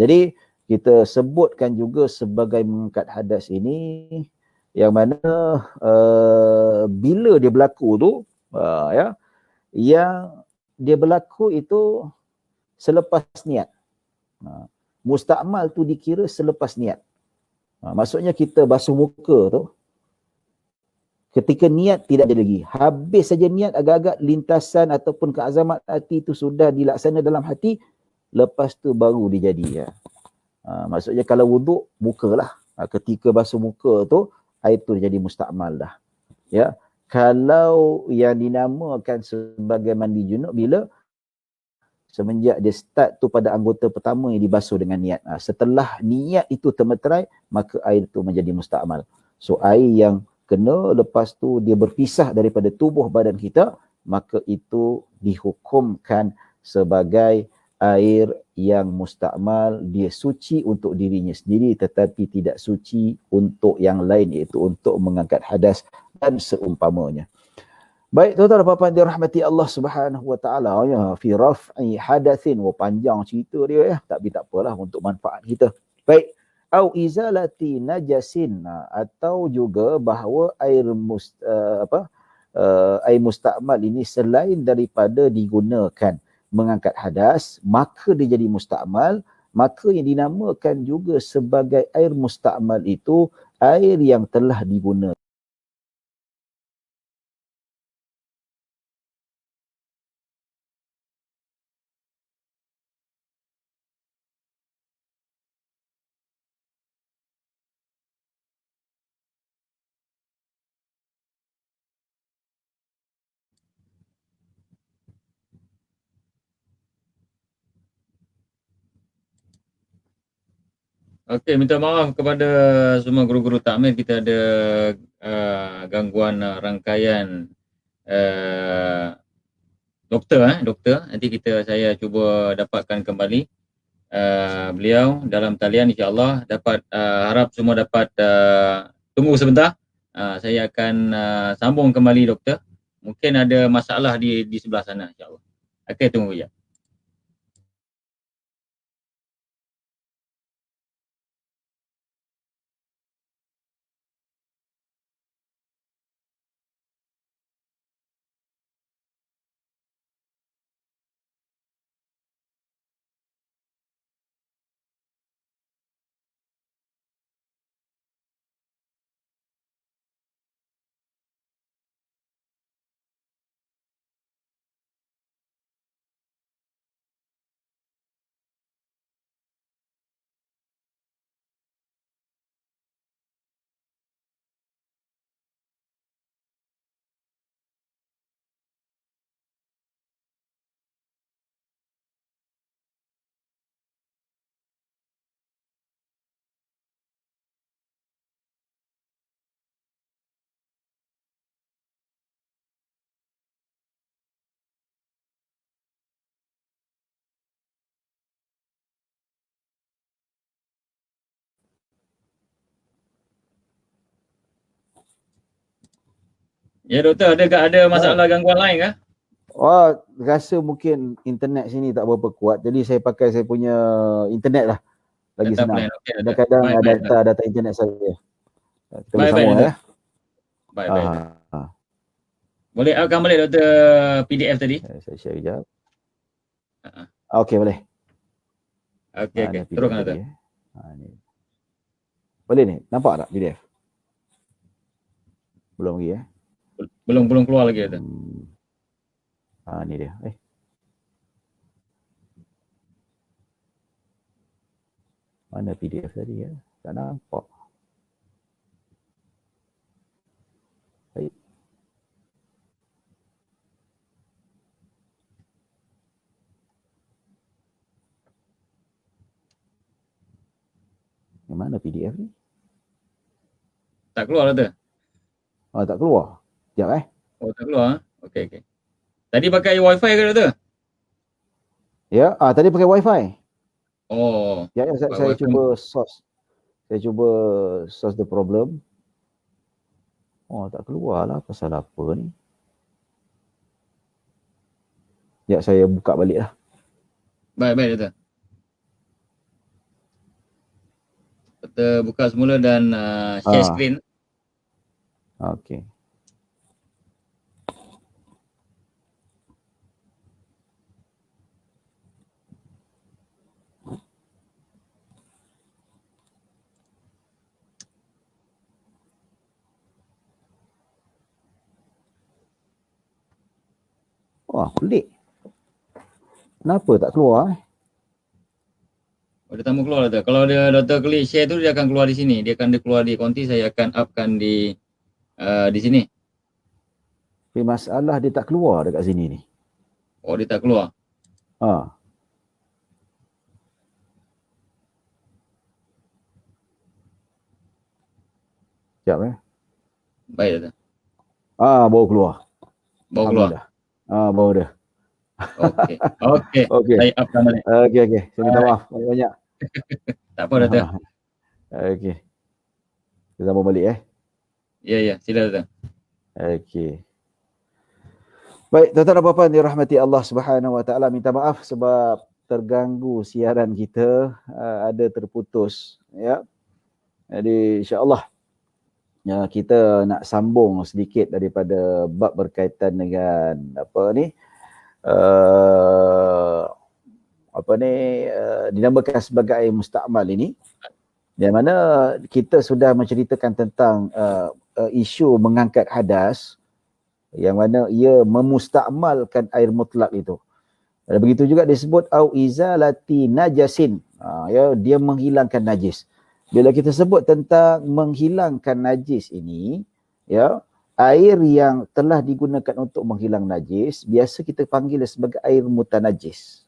Jadi kita sebutkan juga sebagai mengangkat hadas ini yang mana bila dia berlaku tu, ya, yang dia berlaku itu selepas niat. Mustakmal tu dikira selepas niat. Maksudnya kita basuh muka tu, ketika niat tidak ada lagi. Habis saja niat, agak-agak lintasan ataupun keazaman hati itu sudah dilaksana dalam hati, lepas tu baru dia jadi. Ya. Maksudnya kalau wuduk, mukalah. Ketika basuh muka tu, air tu jadi mustakmal dah. Ya. Kalau yang dinamakan sebagai mandi junub, bila semenjak dia start tu pada anggota pertama yang dibasuh dengan niat. Setelah niat itu termeterai, maka air tu menjadi mustakmal. So air yang kena lepas tu dia berpisah daripada tubuh badan kita, maka itu dihukumkan sebagai air yang mustakmal. Dia suci untuk dirinya sendiri tetapi tidak suci untuk yang lain, iaitu untuk mengangkat hadas dan seumpamanya. Baik, tuan-tuan dan puan-puan dirahmati Allah Subhanahu wa taala, ya, fi raf'i hadatsin, panjang cerita dia ya, tapi tak apalah untuk manfaat kita. Baik, au izalati najasin, atau juga bahawa air air mustakmal ini selain daripada digunakan mengangkat hadas, maka dia jadi mustakmal. Maka yang dinamakan juga sebagai air mustakmal itu air yang telah digunakan Okey, minta maaf kepada semua guru-guru takmir, kita ada gangguan rangkaian doktor. Nanti saya cuba dapatkan kembali beliau dalam talian, insya-Allah dapat, harap semua dapat tunggu sebentar. Saya akan sambung kembali doktor. Mungkin ada masalah di sebelah sana, insya-Allah. Okey, tunggu ya. Ya doktor, ada masalah gangguan lain kah? Oh, rasa mungkin internet sini tak berapa kuat. Jadi saya pakai saya punya internet lah. Lagi Data senang. plan. Okey doktor. Kadang-kadang Baik, doktor. data internet saya. Kita boleh Baik, sambung doktor. ya. Baik, doktor. Ah, Boleh upkan balik doktor PDF tadi? saya share sekejap. Ha. Okey, boleh. Okey, Ni PDF teruskan tadi, doktor. ni. Boleh ni? Nampak tak PDF? Belum lagi Belum keluar lagi doktor. Ni dia. Mana PDF tadi ya? Tak nampak. Baik. Yang mana PDF ni? Tak keluar doktor? Tak keluar. Sekejap Oh, tak keluar. Okey. Tadi pakai wifi ke doktor? Ya, tadi pakai wifi. Oh. Ya, saya cuba source. Saya cuba source the problem. Tak keluar lah. Pasal apa ni? Ya, saya buka balik lah. Baik doktor. Kita buka semula dan share screen. Okey. Wah, pelik. Kenapa tak keluar? Dia tak mau keluar doktor. Kalau dia doktor klik share tu, dia akan keluar di sini. Dia akan keluar di konti, saya akan upkan di sini. Tapi masalah dia tak keluar dekat sini ni. Oh, dia tak keluar. Sekejap Baik doktor. Baru keluar. Baru keluar. Baru dah. Okey. Saya upkan balik. Okey. Saya minta maaf banyak-banyak. Tak apa doktor. Okey. Kita sambung balik Ya, sila doktor. Okey. Baik, tuan-tuan dan puan-puan dirahmati Allah Subhanahu Wa Taala, minta maaf sebab terganggu siaran kita, ada terputus ya. Jadi insya-Allah kita nak sambung sedikit daripada bab berkaitan dengan dinamakan sebagai air mustakmal ini, di mana kita sudah menceritakan tentang isu mengangkat hadas yang mana ia memustakmalkan air mutlak itu. Dan begitu juga disebut au izalati najasin. Dia menghilangkan najis. Bila kita sebut tentang menghilangkan najis ini, air yang telah digunakan untuk menghilang najis biasa kita panggil sebagai air mutanajis.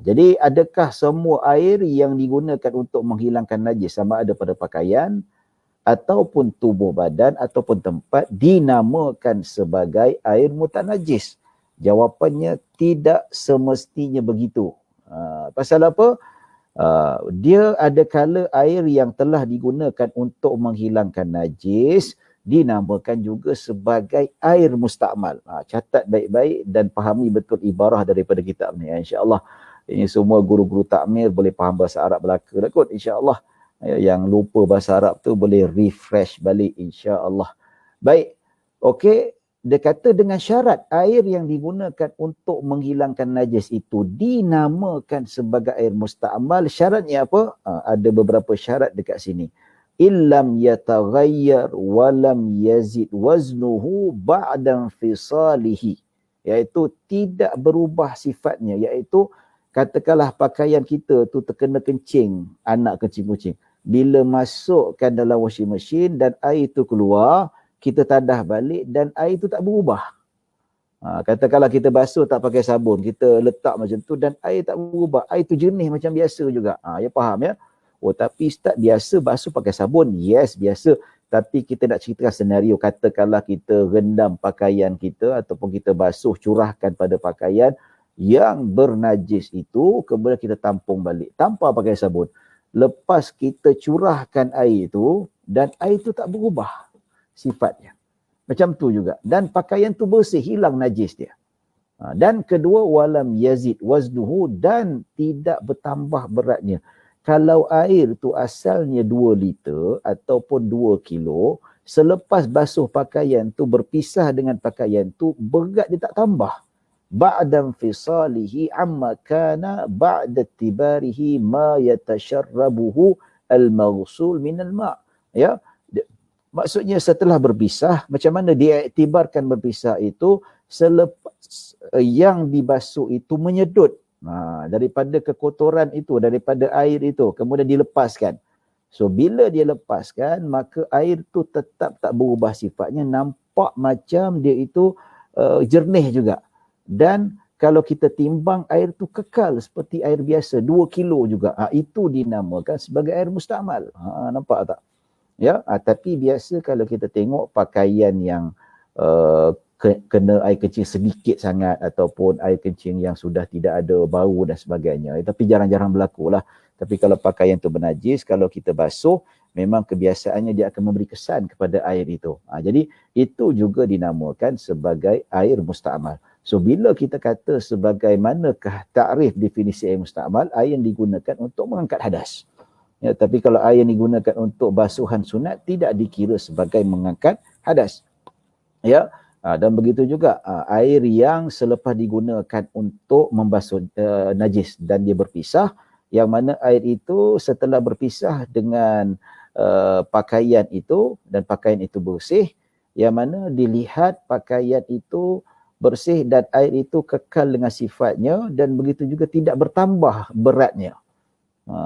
Jadi adakah semua air yang digunakan untuk menghilangkan najis sama ada pada pakaian ataupun tubuh badan ataupun tempat dinamakan sebagai air mutanajis? Jawapannya tidak semestinya begitu. Pasal apa? Dia ada kala air yang telah digunakan untuk menghilangkan najis dinamakan juga sebagai air mustakmal. Catat baik-baik dan fahami betul ibarah daripada kitab ni, insya-Allah. Ini semua guru-guru takmir boleh faham bahasa Arab belaka dah kot, insya-Allah. Yang lupa bahasa Arab tu boleh refresh balik, insya-Allah. Baik. Okey, dia kata dengan syarat air yang digunakan untuk menghilangkan najis itu dinamakan sebagai air mustakmal. Syaratnya apa? Ada beberapa syarat dekat sini. Illam yataghayyar walam yazid waznuhu ba'da infisalihi. Iaitu tidak berubah sifatnya. Iaitu katakanlah pakaian kita tu terkena kencing, anak kencing kucing. Bila masukkan dalam washing machine dan air tu keluar, kita tadah balik dan air tu tak berubah. Katakanlah kita basuh tak pakai sabun, kita letak macam tu dan air tak berubah. Air tu jernih macam biasa juga. Ya faham ya? Oh tapi Ustaz biasa basuh pakai sabun. Yes, biasa. Tapi kita nak ceritakan senario. Katakanlah kita rendam pakaian kita ataupun kita basuh, curahkan pada pakaian yang bernajis itu, kemudian kita tampung balik tanpa pakai sabun. Lepas kita curahkan air itu dan air itu tak berubah sifatnya. Macam tu juga. Dan pakaian tu bersih, hilang najis dia. Dan kedua, walam yazid waznuhu, dan tidak bertambah beratnya. Kalau air tu asalnya 2 liter ataupun 2 kilo, selepas basuh pakaian tu berpisah dengan pakaian tu, berat dia tak tambah. Ba'da infisalihi amma kana ba'da tibarihi ma yatasharrabuhu al-maghsul minal ma'. Ya. Maksudnya setelah berpisah, macam mana diiktibarkan berpisah itu selepas yang dibasuh itu menyedut daripada kekotoran itu, daripada air itu, kemudian dilepaskan. So bila dia lepaskan, maka air itu tetap tak berubah sifatnya, nampak macam dia itu jernih juga. Dan kalau kita timbang, air itu kekal seperti air biasa, 2 kilo juga. Itu dinamakan sebagai air mustakmal. Nampak tak? Ya, tapi biasa kalau kita tengok pakaian yang kena air kencing sedikit sangat ataupun air kencing yang sudah tidak ada bau dan sebagainya. Tapi jarang-jarang berlaku lah. Tapi kalau pakaian tu bernajis, kalau kita basuh, memang kebiasaannya dia akan memberi kesan kepada air itu. Jadi itu juga dinamakan sebagai air mustakmal. So bila kita kata sebagaimanakah takrif definisi air mustakmal, air yang digunakan untuk mengangkat hadas. Ya, tapi kalau air yang digunakan untuk basuhan sunat tidak dikira sebagai mengangkat hadas. Ya, dan begitu juga air yang selepas digunakan untuk membasuh najis dan dia berpisah, yang mana air itu setelah berpisah dengan pakaian itu dan pakaian itu bersih, yang mana dilihat pakaian itu bersih dan air itu kekal dengan sifatnya dan begitu juga tidak bertambah beratnya.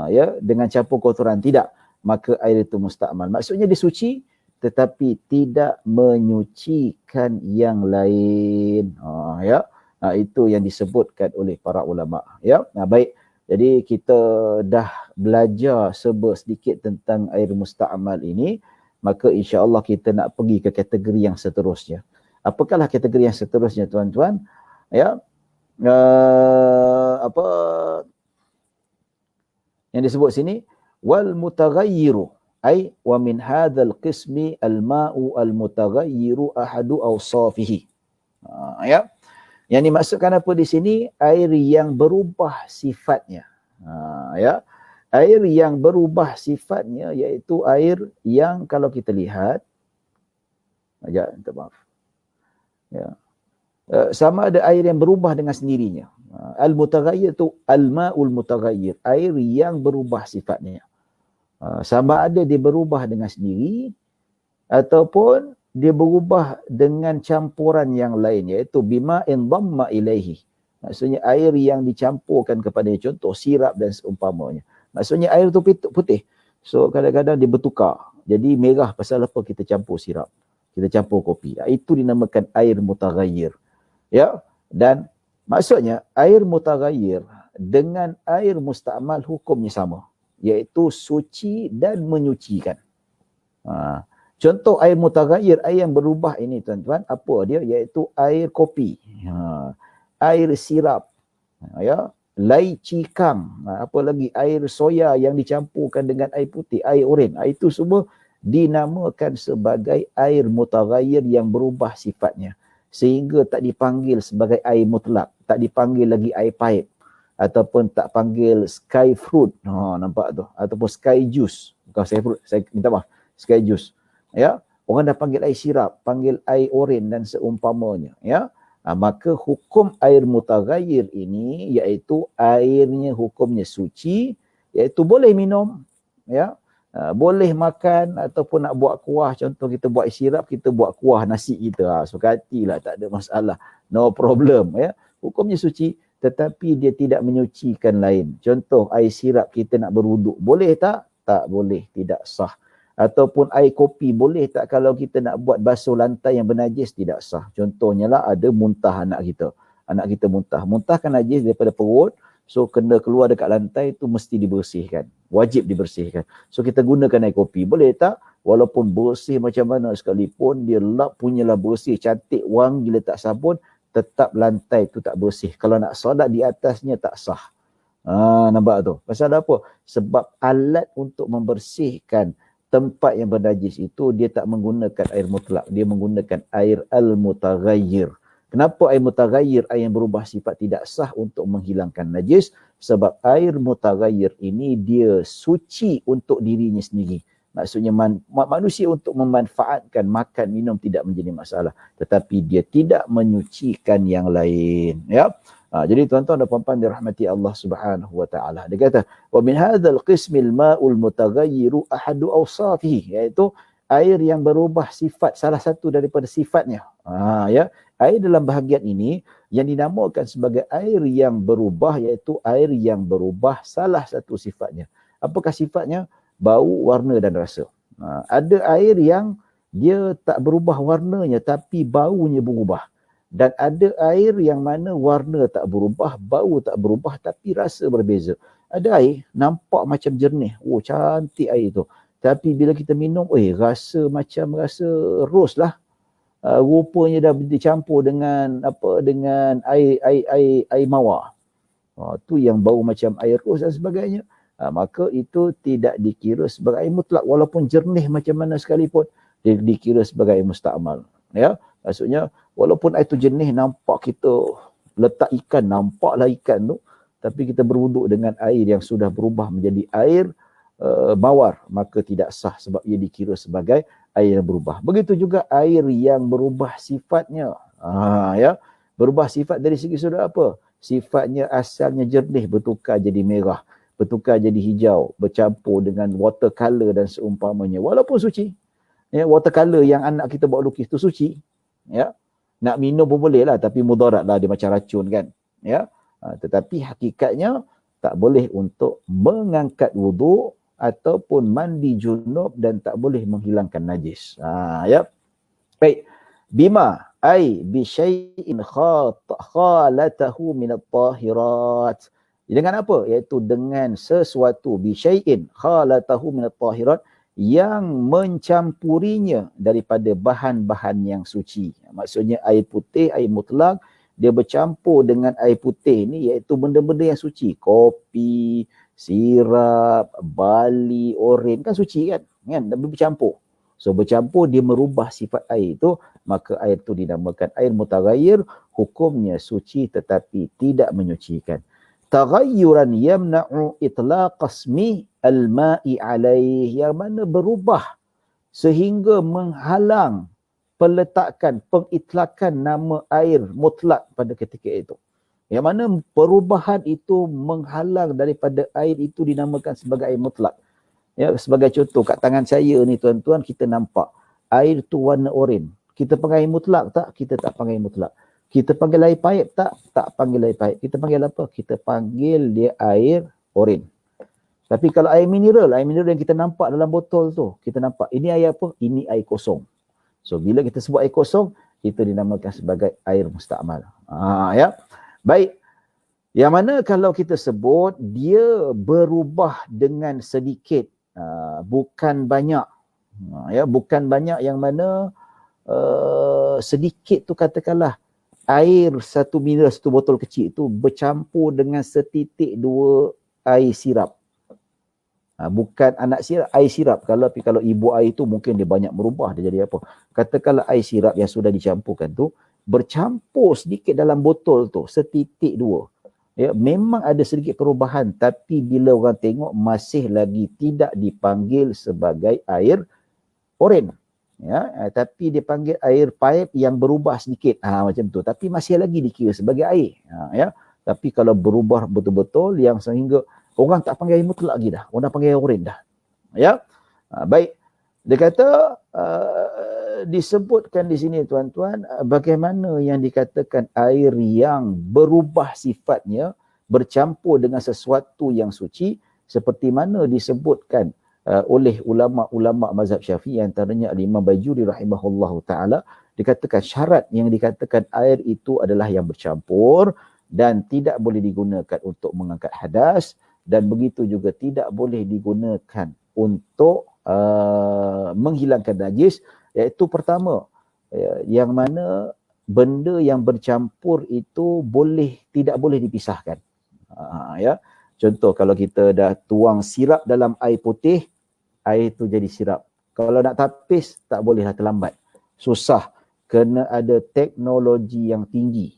Ya, dengan campur kotoran, tidak, maka air itu mustakmal. Maksudnya dia suci tetapi tidak menyucikan yang lain. Ya, itu yang disebutkan oleh para ulama. Ya, baik. Jadi kita dah belajar sedikit tentang air mustakmal ini, maka insya-Allah kita nak pergi ke kategori yang seterusnya. Apakah kategori yang seterusnya, tuan-tuan? Ya, yang disebut sini, wal mutaghayyiru, ay wa min hadzal qismi al ma'u al mutaghayyiru ahadu awsafihi. Ya, yang dimaksudkan apa di sini? Air yang berubah sifatnya. Ya, air yang berubah sifatnya iaitu air yang kalau kita lihat, minta maaf. Ya, sama ada air yang berubah dengan sendirinya. Al-mutaghayyir itu al-ma'ul mutaghayyir, air yang berubah sifatnya. Sama ada dia berubah dengan sendiri ataupun dia berubah dengan campuran yang lain, iaitu bima'in dhamma ilaihi. Maksudnya air yang dicampurkan kepadanya, contoh sirap dan seumpamanya. Maksudnya air itu putih. So kadang-kadang dia bertukar. Jadi merah pasal apa? Kita campur sirap, kita campur kopi. Itu dinamakan air mutaghayyir. Ya, dan maksudnya air mutaghayyir dengan air musta'mal hukumnya sama, iaitu suci dan menyucikan. Contoh air mutaghayyir, air yang berubah ini tuan-tuan, apa dia? Iaitu air kopi, air sirap, ya, laici kang, apa lagi, air soya yang dicampurkan dengan air putih, air oren. Itu semua dinamakan sebagai air mutaghayyir yang berubah sifatnya, sehingga tak dipanggil sebagai air mutlak, tak dipanggil lagi air paip, ataupun tak panggil sky fruit, nampak tu, ataupun sky juice, bukan sky fruit, saya minta maaf, sky juice, ya. Orang dah panggil air sirap, panggil air oren dan seumpamanya, ya. Maka hukum air mutaghayyir ini iaitu airnya hukumnya suci, iaitu boleh minum, ya, boleh makan ataupun nak buat kuah. Contoh kita buat air sirap, kita buat kuah nasi kita, suka hatilah, tak ada masalah, no problem, ya. Hukumnya suci, tetapi dia tidak menyucikan lain. Contoh air sirap kita nak berwuduk, boleh tak? Tak boleh, tidak sah. Ataupun air kopi, boleh tak kalau kita nak buat basuh lantai yang bernajis? Tidak sah. Contohnya lah, ada muntah anak kita muntahkan najis daripada perut, so kena keluar dekat lantai tu, mesti dibersihkan, wajib dibersihkan. So kita gunakan air kopi, boleh tak? Walaupun bersih macam mana sekalipun, dia lap punyalah bersih, cantik, wangi, letak sabun, tetap lantai tu tak bersih. Kalau nak solat di atasnya tak sah. Nampak tu? Pasal apa? Sebab alat untuk membersihkan tempat yang bernajis itu, dia tak menggunakan air mutlak, dia menggunakan air al-mutaghayyir. Kenapa air mutaghayyir, air yang berubah sifat, tidak sah untuk menghilangkan najis? Sebab air mutaghayyir ini dia suci untuk dirinya sendiri. Maksudnya manusia untuk memanfaatkan, makan, minum tidak menjadi masalah, tetapi dia tidak menyucikan yang lain, ya. Jadi tuan-tuan dan puan-puan dirahmati Allah Subhanahu wa taala, dia kata wa min hadzal qismil ma'ul mutaghayyiru ahadu awsafihi, iaitu air yang berubah sifat, salah satu daripada sifatnya. Ya, air dalam bahagian ini yang dinamakan sebagai air yang berubah, iaitu air yang berubah salah satu sifatnya. Apakah sifatnya? Bau, warna dan rasa. Ada air yang dia tak berubah warnanya tapi baunya berubah. Dan ada air yang mana warna tak berubah, bau tak berubah tapi rasa berbeza. Ada air nampak macam jernih, oh cantik air tu, tapi bila kita minum, rasa macam rasa ros lah. Rupanya dah dicampur dengan apa, dengan air mawar. Tu yang bau macam air ros dan sebagainya. Maka itu tidak dikira sebagai air mutlak, walaupun jernih macam mana sekalipun, dia dikira sebagai air musta'mal, ya. Maksudnya walaupun air tu jernih, nampak kita letak ikan, nampaklah ikan tu, tapi kita berwuduk dengan air yang sudah berubah menjadi air mawar, maka tidak sah sebab ia dikira sebagai air yang berubah. Begitu juga air yang berubah sifatnya, ya, berubah sifat dari segi sudut apa? Sifatnya asalnya jernih bertukar jadi merah, bertukar jadi hijau, bercampur dengan watercolor dan seumpamanya, walaupun suci, ya. Watercolor yang anak kita buat lukis tu suci, ya. Nak minum pun boleh lah, tapi mudarat lah, dia macam racun kan, ya. Tetapi hakikatnya tak boleh untuk mengangkat wuduk ataupun mandi junub, dan tak boleh menghilangkan najis. Ya. Baik. Bima ai bi syai'in khalatahu min at-tahirat. Dengan apa? Iaitu dengan sesuatu, bi syai'in khalatahu min at-tahirat, yang mencampurinya daripada bahan-bahan yang suci. Maksudnya air putih, air mutlak, dia bercampur dengan air putih ni, iaitu benda-benda yang suci. Kopi, sirap, barley, oren, kan suci kan? Dia bercampur. So bercampur, dia merubah sifat air itu, maka air itu dinamakan air mutaghayyir, hukumnya suci tetapi tidak menyucikan. Taghayyuran yamna'u itlaq ismi al-ma'i alaih, yang mana berubah sehingga menghalang peletakan, pengitlakan nama air mutlak pada ketika itu. Yang mana perubahan itu menghalang daripada air itu dinamakan sebagai air mutlak. Ya, sebagai contoh, kat tangan saya ni tuan-tuan, kita nampak air tu warna oren. Kita panggil air mutlak tak? Kita tak panggil air mutlak. Kita panggil air paip tak? Tak panggil air paip. Kita panggil apa? Kita panggil dia air oren. Tapi kalau air mineral yang kita nampak dalam botol tu, kita nampak ini air apa? Ini air kosong. So bila kita sebut air kosong, itu dinamakan sebagai air musta'mal. Ya. Baik. Yang mana kalau kita sebut dia berubah dengan sedikit, bukan banyak. Ya, bukan banyak yang mana sedikit tu katakanlah air satu mineral, satu botol kecil tu bercampur dengan setitik dua air sirap. Bukan anak sirap, air sirap. Kalau ibu air tu mungkin dia banyak berubah, dia jadi apa. Katakanlah air sirap yang sudah dicampurkan tu bercampur sedikit dalam botol tu, setitik dua. Ya, memang ada sedikit perubahan, tapi bila orang tengok masih lagi tidak dipanggil sebagai air oren. Ya, tapi dia panggil air pipe yang berubah sedikit. Macam tu. Tapi masih lagi dikira sebagai air. Ya. Tapi kalau berubah betul-betul yang sehingga orang tak panggil air mutlak lagi dah. Orang panggil air oren dah. Ya. Baik. Dia kata disebutkan di sini tuan-tuan, bagaimana yang dikatakan air yang berubah sifatnya bercampur dengan sesuatu yang suci, seperti mana disebutkan oleh ulama-ulama mazhab Syafi'i, antaranya Imam Bajuri rahimahullahu taala, dikatakan syarat yang dikatakan air itu adalah yang bercampur dan tidak boleh digunakan untuk mengangkat hadas, dan begitu juga tidak boleh digunakan untuk menghilangkan najis, iaitu pertama, yang mana benda yang bercampur itu tidak boleh dipisahkan. Ya, contoh kalau kita dah tuang sirap dalam air putih, air tu jadi sirap. Kalau nak tapis, tak bolehlah, terlambat. Susah. Kena ada teknologi yang tinggi.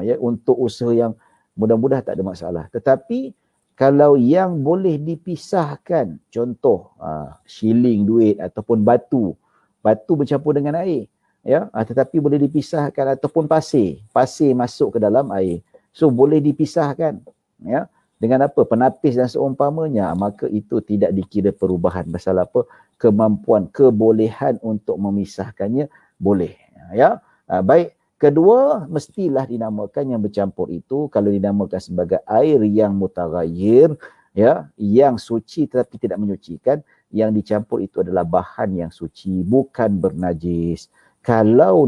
Ya, untuk usaha yang mudah-mudah tak ada masalah. Tetapi, kalau yang boleh dipisahkan, contoh, shilling duit ataupun batu. Batu bercampur dengan air. Ya, tetapi boleh dipisahkan, ataupun pasir. Pasir masuk ke dalam air. So, boleh dipisahkan. Ya, dengan apa? Penapis dan seumpamanya, maka itu tidak dikira perubahan. Pasal apa? Kemampuan, kebolehan untuk memisahkannya boleh. Ya. Baik. Kedua, mestilah dinamakan yang bercampur itu, kalau dinamakan sebagai air yang mutaghayyir, ya, yang suci tetapi tidak menyucikan, yang dicampur itu adalah bahan yang suci, bukan bernajis. Kalau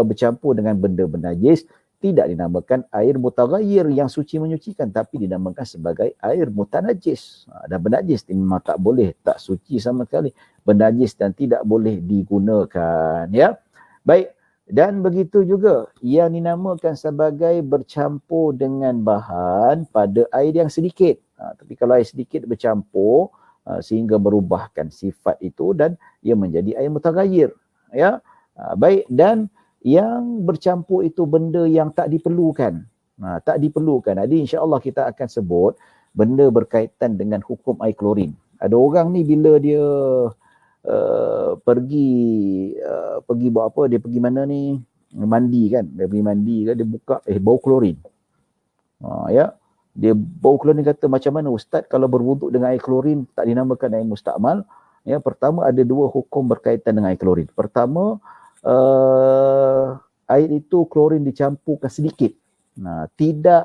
bercampur dengan benda bernajis, tidak dinamakan air mutaghayyir yang suci menyucikan, tapi dinamakan sebagai air mutanajis. Dan bernajis memang tak boleh, tak suci sama sekali. Bernajis dan tidak boleh digunakan. Ya. Baik. Dan begitu juga yang dinamakan sebagai bercampur dengan bahan pada air yang sedikit. Tapi kalau air sedikit bercampur sehingga berubahkan sifat itu dan ia menjadi air mutaghayyir. Ya. Baik. Dan yang bercampur itu benda yang tak diperlukan. Tak diperlukan. Jadi insya-Allah kita akan sebut benda berkaitan dengan hukum air klorin. Ada orang ni bila dia pergi buat apa, dia pergi mana ni, mandi kan, dia pergi mandi kan, dia buka bau klorin. Ya, dia bau klorin, kata macam mana ustaz kalau berwuduk dengan air klorin tak dinamakan air mustakmal? Ya, pertama ada dua hukum berkaitan dengan air klorin. Pertama, air itu klorin dicampurkan sedikit. Tidak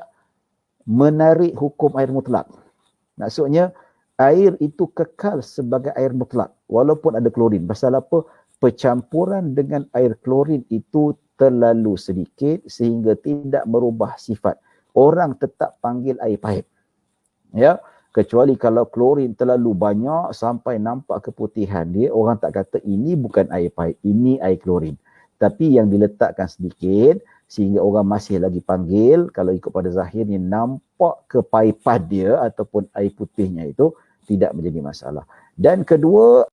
menarik hukum air mutlak. Maksudnya air itu kekal sebagai air mutlak walaupun ada klorin. Pasal apa? Percampuran dengan air klorin itu terlalu sedikit sehingga tidak merubah sifat. Orang tetap panggil air pahit. Ya, kecuali kalau klorin terlalu banyak sampai nampak keputihan dia, orang tak kata ini bukan air pahit, ini air klorin. Tapi yang diletakkan sedikit sehingga orang masih lagi panggil, kalau ikut pada zahirnya nampak kepahitan dia ataupun air putihnya itu, tidak menjadi masalah. Dan kedua,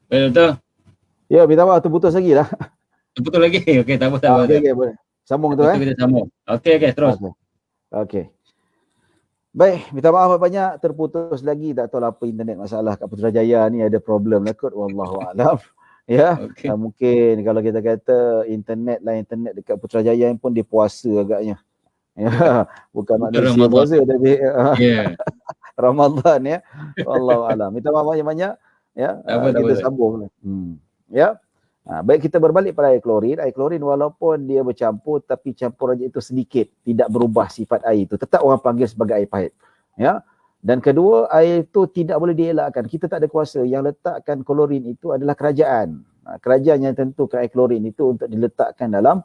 Betul. Ya, minta maaf terputus lagi lah. Betul lagi. Okey, tak apa, tak apa. Okey, okey, boleh. Sambung tu Betul kita sambung. Okey, terus. Okey. Okey. Baik, minta maaf banyak terputus lagi, tak tahu apa internet masalah kat Putrajaya ni ada problem lah kot, wallahu alam. Ya, Okey. mungkin kalau kita kata internet dekat Putrajaya pun dia puasa agaknya. Ya, bukan Bukan manusia Ramadan. puasa tapi Ya. Ramadan ya. Wallahu alam. Minta maaf banyak-banyak ya. Tak apa, tak apa. Kita sambung. Ya. Baik, kita berbalik pada air klorin. Air klorin walaupun dia bercampur tapi campurannya itu sedikit, tidak berubah sifat air itu. Tetap orang panggil sebagai air pahit. Ya. Dan kedua, air itu tidak boleh dielakkan. Kita tak ada kuasa. Yang letakkan klorin itu adalah kerajaan. Kerajaan yang tentukan air klorin itu untuk diletakkan dalam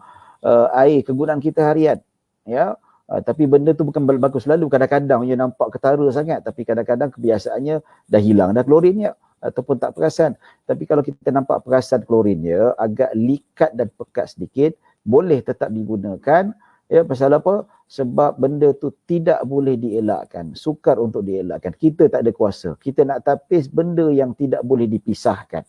air kegunaan kita harian. Ya. Tapi benda tu bukan berlaku selalu. Kadang-kadang dia nampak ketara sangat, tapi kadang-kadang kebiasaannya dah hilang dah klorinnya ataupun tak perasan. Tapi kalau kita nampak perasan klorinnya agak likat dan pekat sedikit, boleh tetap digunakan. Ya, pasal apa? Sebab benda tu tidak boleh dielakkan. Sukar untuk dielakkan. Kita tak ada kuasa. Kita nak tapis benda yang tidak boleh dipisahkan.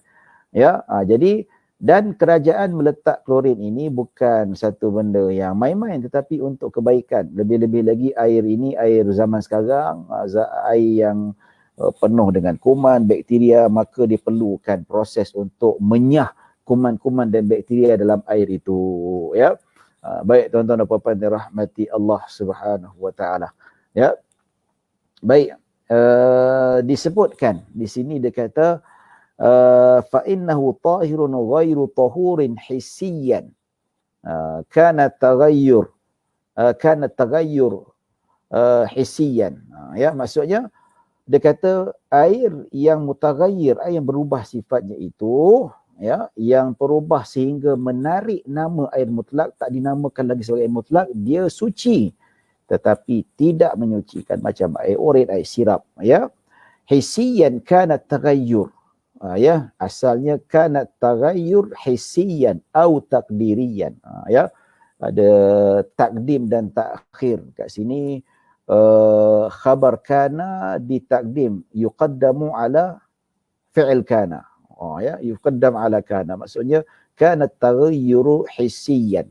Ya, jadi dan kerajaan meletak klorin ini bukan satu benda yang main-main, tetapi untuk kebaikan. Lebih-lebih lagi air ini, air zaman sekarang, air yang penuh dengan kuman, bakteria, maka diperlukan proses untuk menyah kuman-kuman dan bakteria dalam air itu. Ya, baik tuan-tuan dan puan-puan dirahmati Allah Subhanahu Wa Taala. Ya, baik. Disebutkan di sini dia kata fa innahu tahirun ghairu tahurin hissiyan kana taghayyur hissiyan. Ya, maksudnya dia kata air yang mutaghayyir, air yang berubah sifatnya itu, ya, yang berubah sehingga menarik nama air mutlak, tak dinamakan lagi sebagai air mutlak, dia suci tetapi tidak menyucikan macam air urin, air sirap. Ya, hissiyan kana taghayyur. Ya, asalnya kana taghayyur hissiyan atau takdiriyan. Ya, ada takdim dan takhir kat sini. Khabar kana ditakdim, yuqaddamu ala fi'il kana. Ya, yuqaddam ala kana, maksudnya kana taghayyuru hissiyan.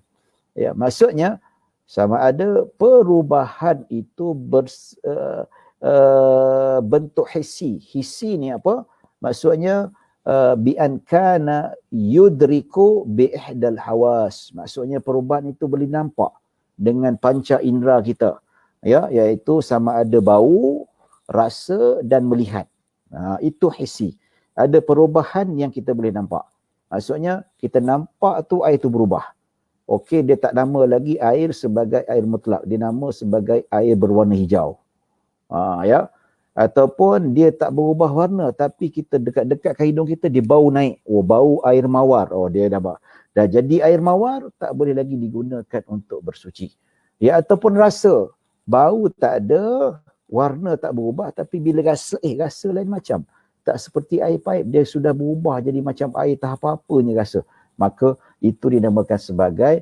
Ya, maksudnya sama ada perubahan itu bentuk hissi. Hissi ni apa? Maksudnya bi an kana yudriku bi ihdal hawas. Maksudnya perubahan itu boleh nampak dengan panca indera kita. Ya, iaitu sama ada bau, rasa dan melihat. Itu hissi. Ada perubahan yang kita boleh nampak. Maksudnya kita nampak tu air tu berubah. Okey, dia tak nama lagi air sebagai air mutlak. Dia nama sebagai air berwarna hijau. Ya. Ataupun dia tak berubah warna tapi kita dekat-dekat ke hidung kita dia bau naik. Oh, bau air mawar. Oh, dia dah jadi air mawar, tak boleh lagi digunakan untuk bersuci. Ya, ataupun rasa. Bau tak ada, warna tak berubah, tapi bila rasa lain macam. Tak seperti air paip, dia sudah berubah jadi macam air tak apa-apanya rasa. Maka itu dinamakan sebagai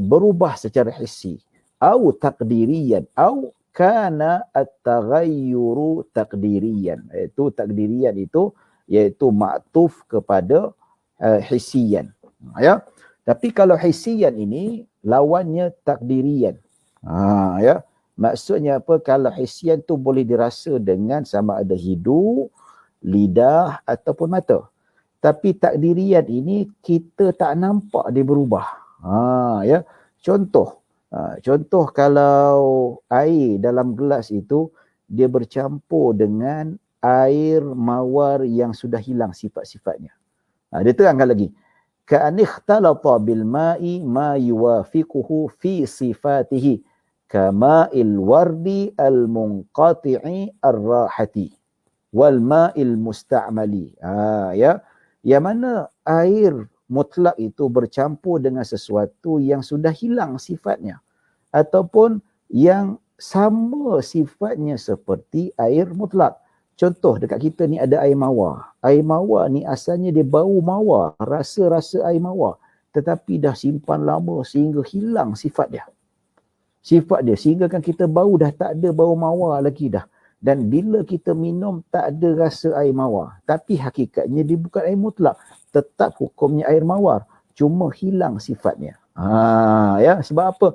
berubah secara hissi. Au takdiriyan, au kana at-taghayyuru takdiriyan. Iaitu takdiriyan itu iaitu ma'tuf kepada hissiyan. Ya. Tapi kalau hissiyan ini lawannya takdiriyan. Ya. Maksudnya apa? Kalau hissiyan tu boleh dirasa dengan sama ada hidung, lidah ataupun mata. Tapi takdirian ini kita tak nampak dia berubah. Ya. Contoh kalau air dalam gelas itu dia bercampur dengan air mawar yang sudah hilang sifat-sifatnya. Dia terangkan lagi. Ka'an ikhtalata bil ma'i ma yuwafiquhu fi sifatihi kama'il wardi al-munqati'i ar-rahati wal ma'il musta'mali. Ya, yang mana air mutlak itu bercampur dengan sesuatu yang sudah hilang sifatnya ataupun yang sama sifatnya seperti air mutlak. Contoh dekat kita ni ada air mawar. Air mawar ni asalnya dia bau mawar, rasa-rasa air mawar, tetapi dah simpan lama sehingga hilang sifat dia. Sehingga kan kita bau dah tak ada bau mawar lagi dah. Dan bila kita minum tak ada rasa air mawar, tapi hakikatnya dia bukan air mutlak, tetap hukumnya air mawar, cuma hilang sifatnya. Ya, sebab apa?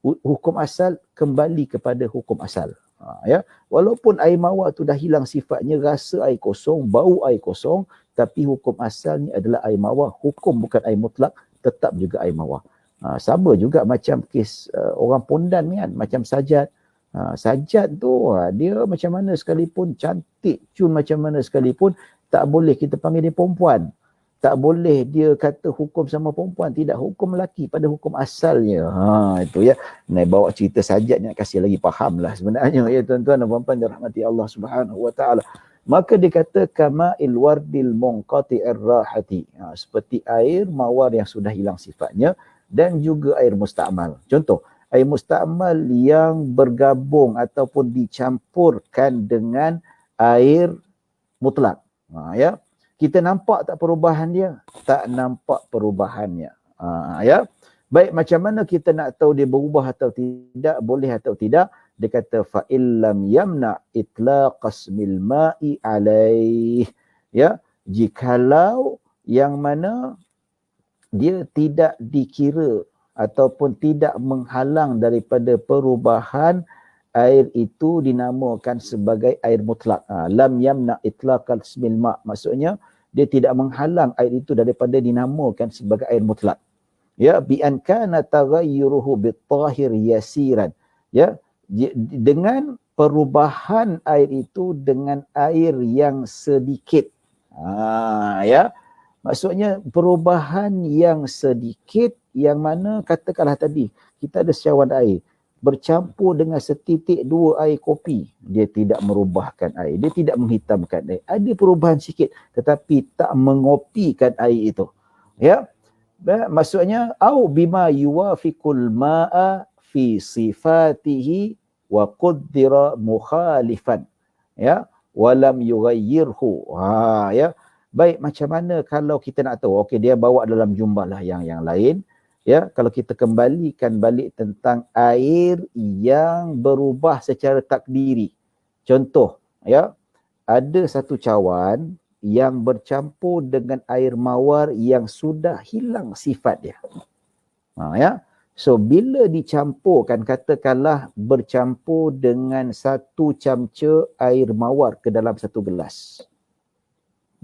Hukum asal kembali kepada hukum asal. Ya, walaupun air mawar tu dah hilang sifatnya, rasa air kosong, bau air kosong, tapi hukum asalnya adalah air mawar. Hukum bukan air mutlak, tetap juga air mawar. Sama juga macam kes orang pondan kan, macam sajat. Sajat tu dia macam mana sekalipun cantik, cun macam mana sekalipun, tak boleh kita panggil dia perempuan. Tak boleh dia kata hukum sama perempuan, tidak, hukum lelaki pada hukum asalnya. Itu ya. Nah, bawa cerita sajat nak kasih lagi faham lah sebenarnya ya tuan-tuan dan puan-puan dirahmati Allah Subhanahu wa taala. Maka dikata kama'il wardil munqati'ir rahati. Seperti air mawar yang sudah hilang sifatnya, dan juga air musta'mal. Contoh, air musta'mal yang bergabung ataupun dicampurkan dengan air mutlak. Ya. Kita nampak tak perubahan dia? Tak nampak perubahannya. Ya. Baik, macam mana kita nak tahu dia berubah atau tidak, boleh atau tidak? Dia kata fa illam yamna itlaq qasmil ma'i alaih. Ya, jikalau yang mana dia tidak dikira ataupun tidak menghalang daripada perubahan, air itu dinamakan sebagai air mutlak. Lam yamna itlaqal ismil ma', maksudnya dia tidak menghalang air itu daripada dinamakan sebagai air mutlak. Ya, bi an kana taghayyuruhu bit-tahir yasiran. Ya, dengan perubahan air itu dengan air yang sedikit. Ya. Maksudnya perubahan yang sedikit, yang mana katakanlah tadi kita ada secawan air bercampur dengan setitik dua air kopi, dia tidak merubahkan air, dia tidak menghitamkan air. Ada perubahan sikit tetapi tak mengopikan air itu. Ya. Maksudnya au bima yuwafiqul ma'a fi sifatihi wa qaddara mukhalifan. Ya, walam yughayyirhu. Ya. Baik, macam mana kalau kita nak tahu, okey, dia bawa dalam jumlah yang lain. Ya, kalau kita kembalikan balik tentang air yang berubah secara takdiri. Contoh, ya, ada satu cawan yang bercampur dengan air mawar yang sudah hilang sifat dia. Ya. So, bila dicampurkan, katakanlah bercampur dengan 1 camca air mawar ke dalam 1 gelas.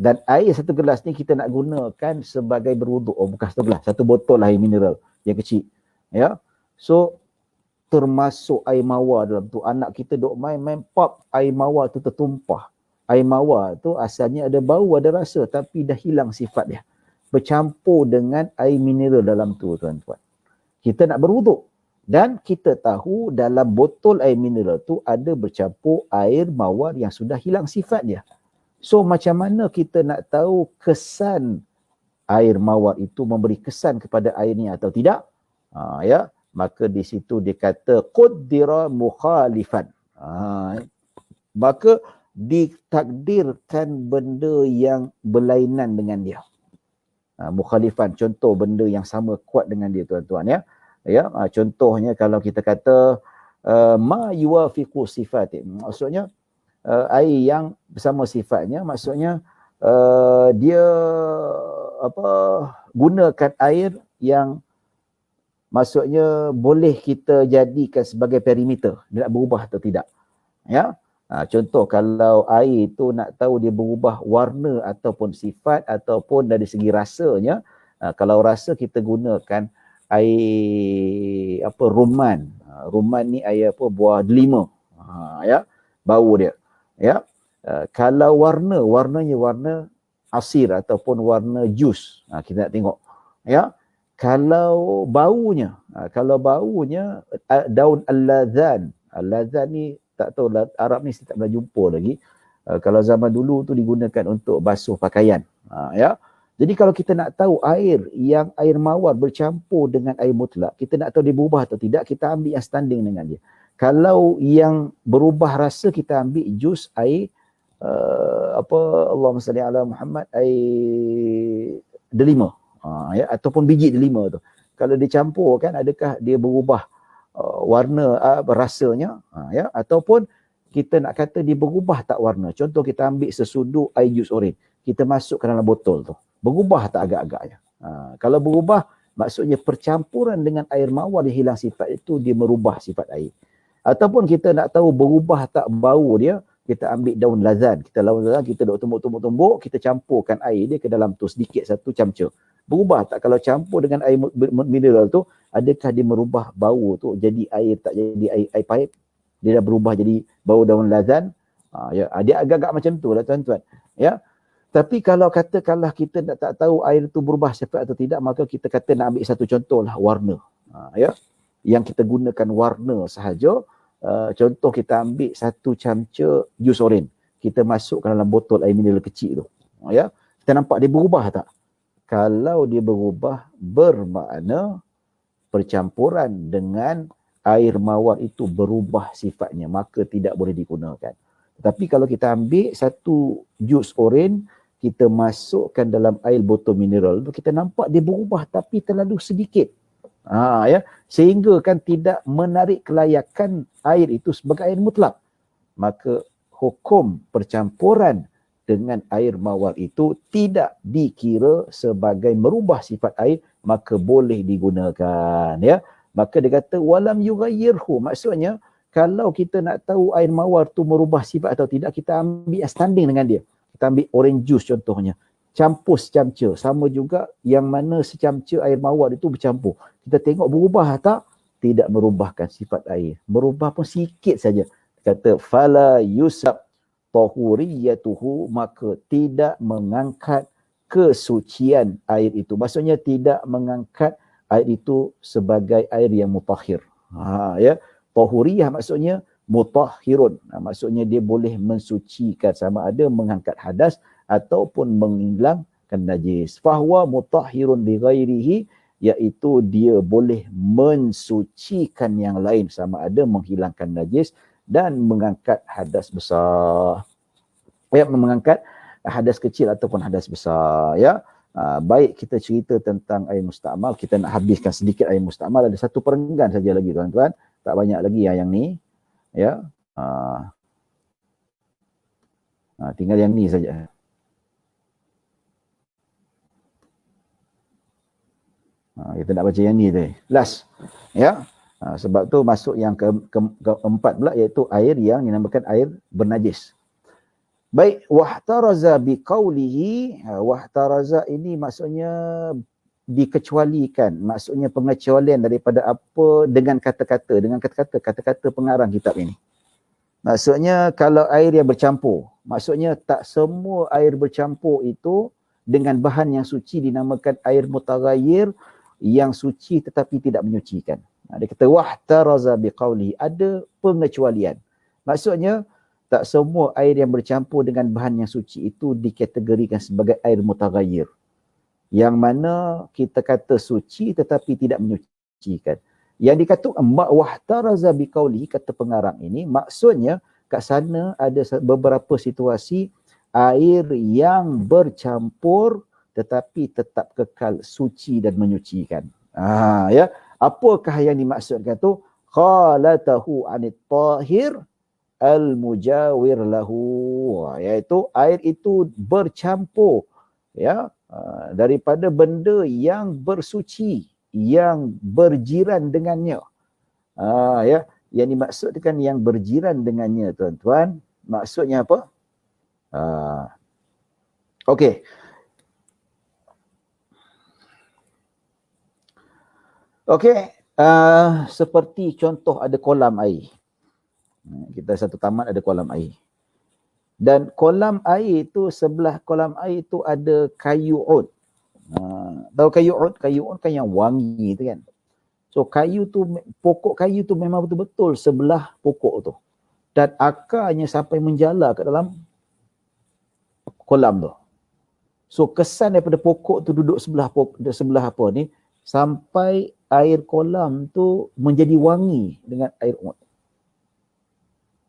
Dan air 1 gelas ni kita nak gunakan sebagai berwuduk. Oh, bukan 1 gelas, 1 botol air mineral yang kecil. Ya. So, termasuk air mawar dalam tu. Anak kita duk main-main, pop, air mawar tu tertumpah. Air mawar tu asalnya ada bau, ada rasa, tapi dah hilang sifat dia. Bercampur dengan air mineral dalam tu, tuan-tuan. Kita nak berwuduk. Dan kita tahu dalam botol air mineral tu ada bercampur air mawar yang sudah hilang sifat dia. So, macam mana kita nak tahu kesan air mawar itu memberi kesan kepada air ni atau tidak? Ya, maka di situ dikata qaddira mukhalifan. Maka ditakdirkan benda yang berlainan dengan dia. Mukhalifan, contoh benda yang sama kuat dengan dia, tuan-tuan ya. Ya, contohnya kalau kita kata ma yuwafiqu sifati, maksudnya air yang bersama sifatnya, maksudnya dia gunakan air yang maksudnya boleh kita jadikan sebagai perimeter, dia nak berubah atau tidak. Ya. Contoh kalau air itu nak tahu dia berubah warna ataupun sifat ataupun dari segi rasanya, kalau rasa kita gunakan air rumman. Rumman ni air buah delima. Ya, bau dia. Ya. Kalau warnanya warna asir ataupun warna jus. Kita nak tengok. Ya. Kalau baunya daun al-ladhan. Al-ladhan ni tak tahu Arab ni saya tak pernah jumpa lagi. Kalau zaman dulu tu digunakan untuk basuh pakaian. Ya. Jadi kalau kita nak tahu air mawar bercampur dengan air mutlak, kita nak tahu dia berubah atau tidak, kita ambil yang standing dengan dia. Kalau yang berubah rasa, kita ambil jus air Allahumma salli ala Muhammad, air delima. Ya, ataupun biji delima tu. Kalau dicampur kan, adakah dia berubah warna rasanya, ya, ataupun kita nak kata dia berubah tak warna. Contoh kita ambil sesudu air jus oren, kita masuk ke dalam botol tu. Berubah tak agak-agaknya? Kalau berubah, maksudnya percampuran dengan air mawar dia hilang sifat itu, dia merubah sifat air. Ataupun kita nak tahu berubah tak bau dia, kita ambil daun lazan. Kita duk tumbuk-tumbuk, kita campurkan air dia ke dalam tu sedikit, satu camca. Berubah tak kalau campur dengan air mineral tu, adakah dia merubah bau tu jadi air, tak jadi air pahit? Dia dah berubah jadi bau daun lazan. Ya, dia agak-agak macam tu lah tuan-tuan. Ya. Tapi kalau katakanlah kita tak tahu air tu berubah sifat atau tidak, maka kita kata nak ambil satu contoh lah, warna. Ya. Yang kita gunakan warna sahaja. Contoh kita ambil satu camca jus oren, kita masukkan dalam botol air mineral kecil tu. Ya. Kita nampak dia berubah tak? Kalau dia berubah, bermakna percampuran dengan air mawar itu berubah sifatnya, maka tidak boleh digunakan. Tetapi kalau kita ambil satu jus oren, kita masukkan dalam air botol mineral, kita nampak dia berubah tapi terlalu sedikit. Ya, sehingga kan tidak menarik kelayakan air itu sebagai air mutlak. Maka hukum percampuran dengan air mawar itu tidak dikira sebagai merubah sifat air, maka boleh digunakan. Ya, maka dia kata walam yughayyirhu, maksudnya kalau kita nak tahu air mawar tu merubah sifat atau tidak, kita ambil standing dengan dia. Kita ambil orange juice contohnya, campur secamca, sama juga yang mana secamca air mawar itu bercampur. Kita tengok berubah tak? Tidak merubahkan sifat air. Berubah pun sikit saja. Kata fala yusab tahuriyatuhu, maka tidak mengangkat kesucian air itu. Maksudnya tidak mengangkat air itu sebagai air yang mutahhir. Ya, tahuriyah maksudnya mutahhirun. Maksudnya dia boleh mensucikan, sama ada mengangkat hadas ataupun menghilangkan najis. Fahuwa mutahhirun li ghairihi, iaitu dia boleh mensucikan yang lain, sama ada menghilangkan najis dan mengangkat hadas besar. Ya, mengangkat hadas kecil ataupun hadas besar. Ya, baik kita cerita tentang air mustakmal, kita nak habiskan sedikit air mustakmal, ada satu perenggan saja lagi tuan-tuan, tak banyak lagi yang ni. Ya, tinggal yang ni saja. Kita nak baca yang ni tu. Last. Ya. Sebab tu masuk yang keempat pula, iaitu air yang dinamakan air bernajis. Baik, wahtaraza biqaulihi. Wahtaraza ini maksudnya dikecualikan. Maksudnya pengecualian daripada apa dengan kata-kata pengarang kitab ini. Maksudnya kalau air yang bercampur, maksudnya tak semua air bercampur itu dengan bahan yang suci dinamakan air mutaghayyir, yang suci tetapi tidak menyucikan. Dia kata wahtaraza biqaulihi, ada pengecualian. Maksudnya tak semua air yang bercampur dengan bahan yang suci itu dikategorikan sebagai air mutaghayyir, yang mana kita kata suci tetapi tidak menyucikan. Yang dikatakan wahtaraza biqaulihi, kata pengarang ini, maksudnya kat sana ada beberapa situasi air yang bercampur tetapi tetap kekal suci dan menyucikan. Ya, apakah yang dimaksudkan tu? Khalatahu anit tahir al-mujawir lahu, iaitu air itu bercampur, ya, daripada benda yang bersuci, yang berjiran dengannya. Ya, yang dimaksudkan yang berjiran dengannya tuan-tuan, maksudnya apa? Okey. Okey, seperti contoh ada kolam air. Kita satu taman ada kolam air. Dan kolam air itu, sebelah kolam air itu ada kayu ud. Tahu kayu ud? Kayu ud kan yang wangi tu kan. So kayu tu, pokok kayu tu memang betul-betul sebelah pokok tu. Dan akarnya sampai menjala ke dalam kolam tu. So kesan daripada pokok tu duduk sebelah apa ni, sampai air kolam tu menjadi wangi dengan air ud.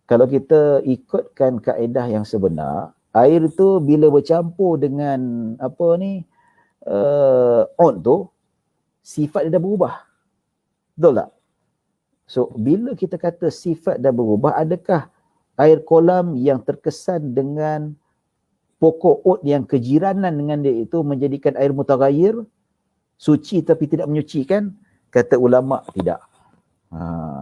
Kalau kita ikutkan kaedah yang sebenar, air tu bila bercampur dengan apa ni, ud tu, sifat dia dah berubah. Betul tak? So bila kita kata sifat dah berubah, adakah air kolam yang terkesan dengan pokok oat yang kejiranan dengan dia itu menjadikan air mutaghayyir suci tapi tidak menyucikan? Kata ulama tidak.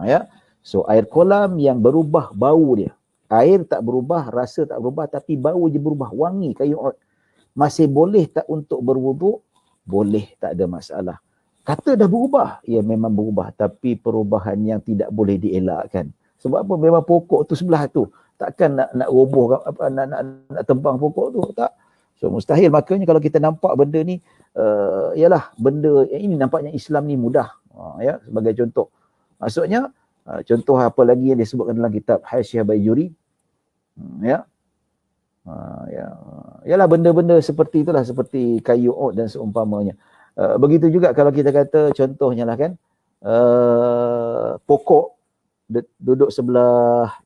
Ya. So air kolam yang berubah bau dia. Air tak berubah, rasa tak berubah, tapi bau je berubah, wangi kayu oat. Masih boleh tak untuk berwuduk? Boleh, tak ada masalah. Kata dah berubah, ya memang berubah, tapi perubahan yang tidak boleh dielakkan. Sebab apa? Memang pokok tu sebelah tu. Takkan nak roboh apa nak tembang pokok tu, tak. So mustahil. Makanya kalau kita nampak benda ni ialah benda ini nampaknya Islam ni mudah. Ya, sebagai contoh. Maksudnya contoh apa lagi yang disebutkan dalam kitab Hasyiah Baijuri. Ya. Yalah benda-benda seperti itulah, seperti kayu oat dan seumpamanya. Begitu juga kalau kita kata contohnya lah kan, pokok duduk sebelah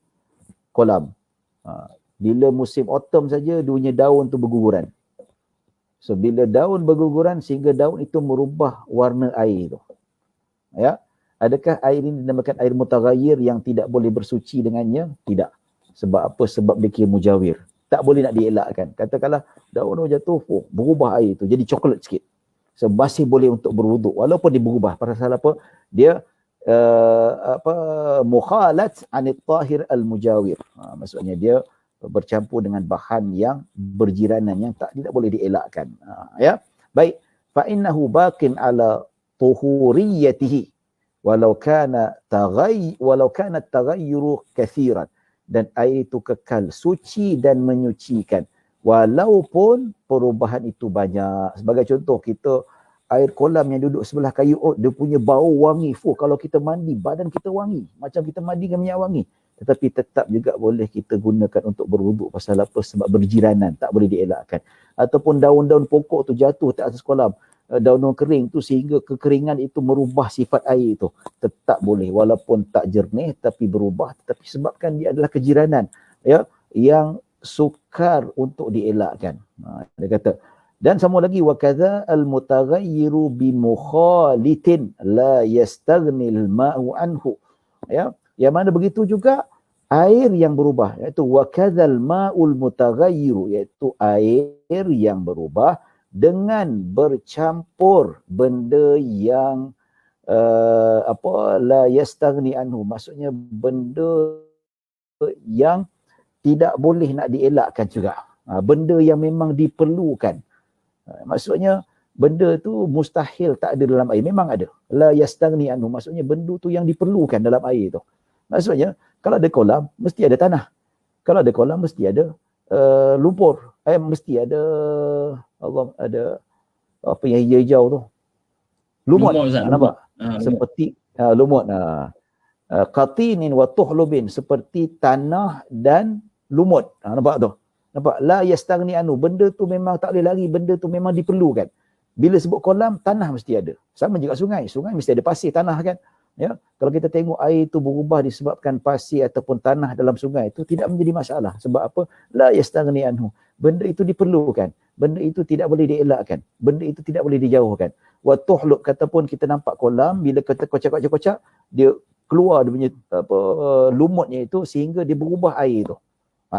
kolam. Bila musim autumn saja, dunia daun tu berguguran. So bila daun berguguran sehingga daun itu merubah warna air tu. Ya. Adakah air ini dinamakan air mutaghayyir yang tidak boleh bersuci dengannya? Tidak. Sebab apa? Sebab dia kira mujawir. Tak boleh nak dielakkan. Katakanlah daun jatuh, berubah air tu jadi coklat sikit. So masih boleh untuk berwuduk walaupun dia berubah. Pasal apa? Dia mukhalat anit tahir al-mujawir. Maksudnya dia bercampur dengan bahan yang berjiranan yang tidak boleh dielakkan. Ya. Baik. Fa innahu baqin ala tuhuriyatihi walau kana taghayyuru kathiran. Dan air itu kekal suci dan menyucikan walaupun perubahan itu banyak. Sebagai contoh, kita air kolam yang duduk sebelah kayu oat, dia punya bau wangi. Kalau kita mandi, badan kita wangi. Macam kita mandi dengan minyak wangi. Tetapi tetap juga boleh kita gunakan untuk berwuduk. Pasal apa? Sebab berjiranan, tak boleh dielakkan. Ataupun daun-daun pokok tu jatuh di atas kolam, daun-daun kering tu sehingga kekeringan itu merubah sifat air itu. Tetap boleh walaupun tak jernih tapi berubah, tetapi sebabkan dia adalah kejiranan ya yang sukar untuk dielakkan. Dia kata, dan sama lagi wa kadza al mutaghayyiru bi mukhalitin la yastaghni al ma'u anhu. Ya, yang mana begitu juga air yang berubah, iaitu wa kadzal ma'ul mutaghayyiru, iaitu air yang berubah dengan bercampur benda yang la yastaghni anhu, maksudnya benda yang tidak boleh nak dielakkan juga. Benda yang memang diperlukan. Maksudnya benda tu mustahil tak ada dalam air, memang ada. La yastaghni anhu, maksudnya benda tu yang diperlukan dalam air tu. Maksudnya kalau ada kolam mesti ada tanah. Kalau ada kolam mesti ada lumpur. Mesti ada ada apa yang hijau-hijau tu. Lumut. Nampak? Seperti lumut. Qatinin wa tuhlubin, seperti tanah dan lumut. Nampak tu? Nampak? La yastaghni anhu, benda tu memang tak boleh lari, benda tu memang diperlukan. Bila sebut kolam, tanah mesti ada. Sama juga sungai. Sungai mesti ada pasir, tanah kan? Ya, kalau kita tengok air itu berubah disebabkan pasir ataupun tanah dalam sungai, itu tidak menjadi masalah. Sebab apa? La yastaghni anhu. Benda itu diperlukan. Benda itu tidak boleh dielakkan. Benda itu tidak boleh dijauhkan. Wa tuhlub, kata pun kita nampak kolam, bila kita kocak-kocak, dia keluar dia punya lumutnya itu sehingga dia berubah air itu.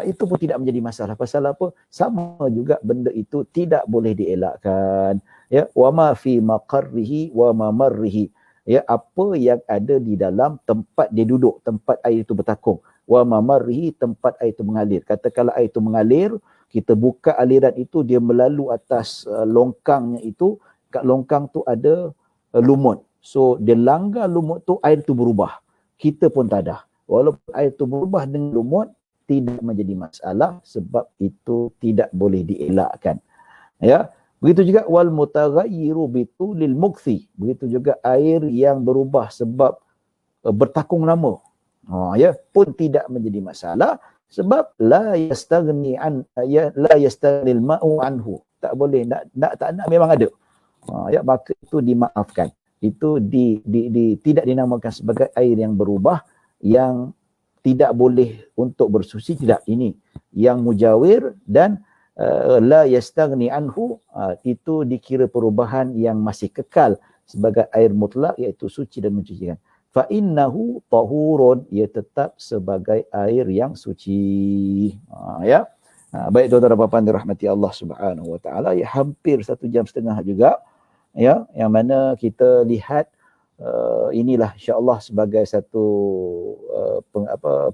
Itu pun tidak menjadi masalah. Pasal apa? Sama juga benda itu tidak boleh dielakkan. Ya, wa ma fi maqarrihi wa mamarrihi. Ya, apa yang ada di dalam tempat dia duduk, tempat air itu bertakung. Wa mamarrihi, tempat air itu mengalir. Katakanlah air itu mengalir, kita buka aliran itu, dia melalui atas longkangnya itu, kat longkang tu ada lumut. So dia langgar lumut tu, air tu berubah. Kita pun tak ada. Walaupun air tu berubah dengan lumut, tidak menjadi masalah sebab itu tidak boleh dielakkan. Ya, begitu juga wal mutaghayyiru bitulil mukthi. Begitu juga air yang berubah sebab bertakung lama. Ya, pun tidak menjadi masalah sebab la yastaghni an la yastaghnil ma'u anhu. Tak boleh, tak nak memang ada. Ya, maka itu dimaafkan. Itu tidak dinamakan sebagai air yang berubah yang tidak boleh untuk bersuci, tidak. Ini yang mujawir dan la yastaghni anhu, itu dikira perubahan yang masih kekal sebagai air mutlak, iaitu suci dan mencucikan. fa innahu tahurun, ia tetap sebagai air yang suci. Ya. Baik tuan-tuan dan puan-puan dirahmati Allah Subhanahu wa taala, ya hampir 1 jam setengah juga, ya, yang mana kita lihat inilah insya-Allah sebagai satu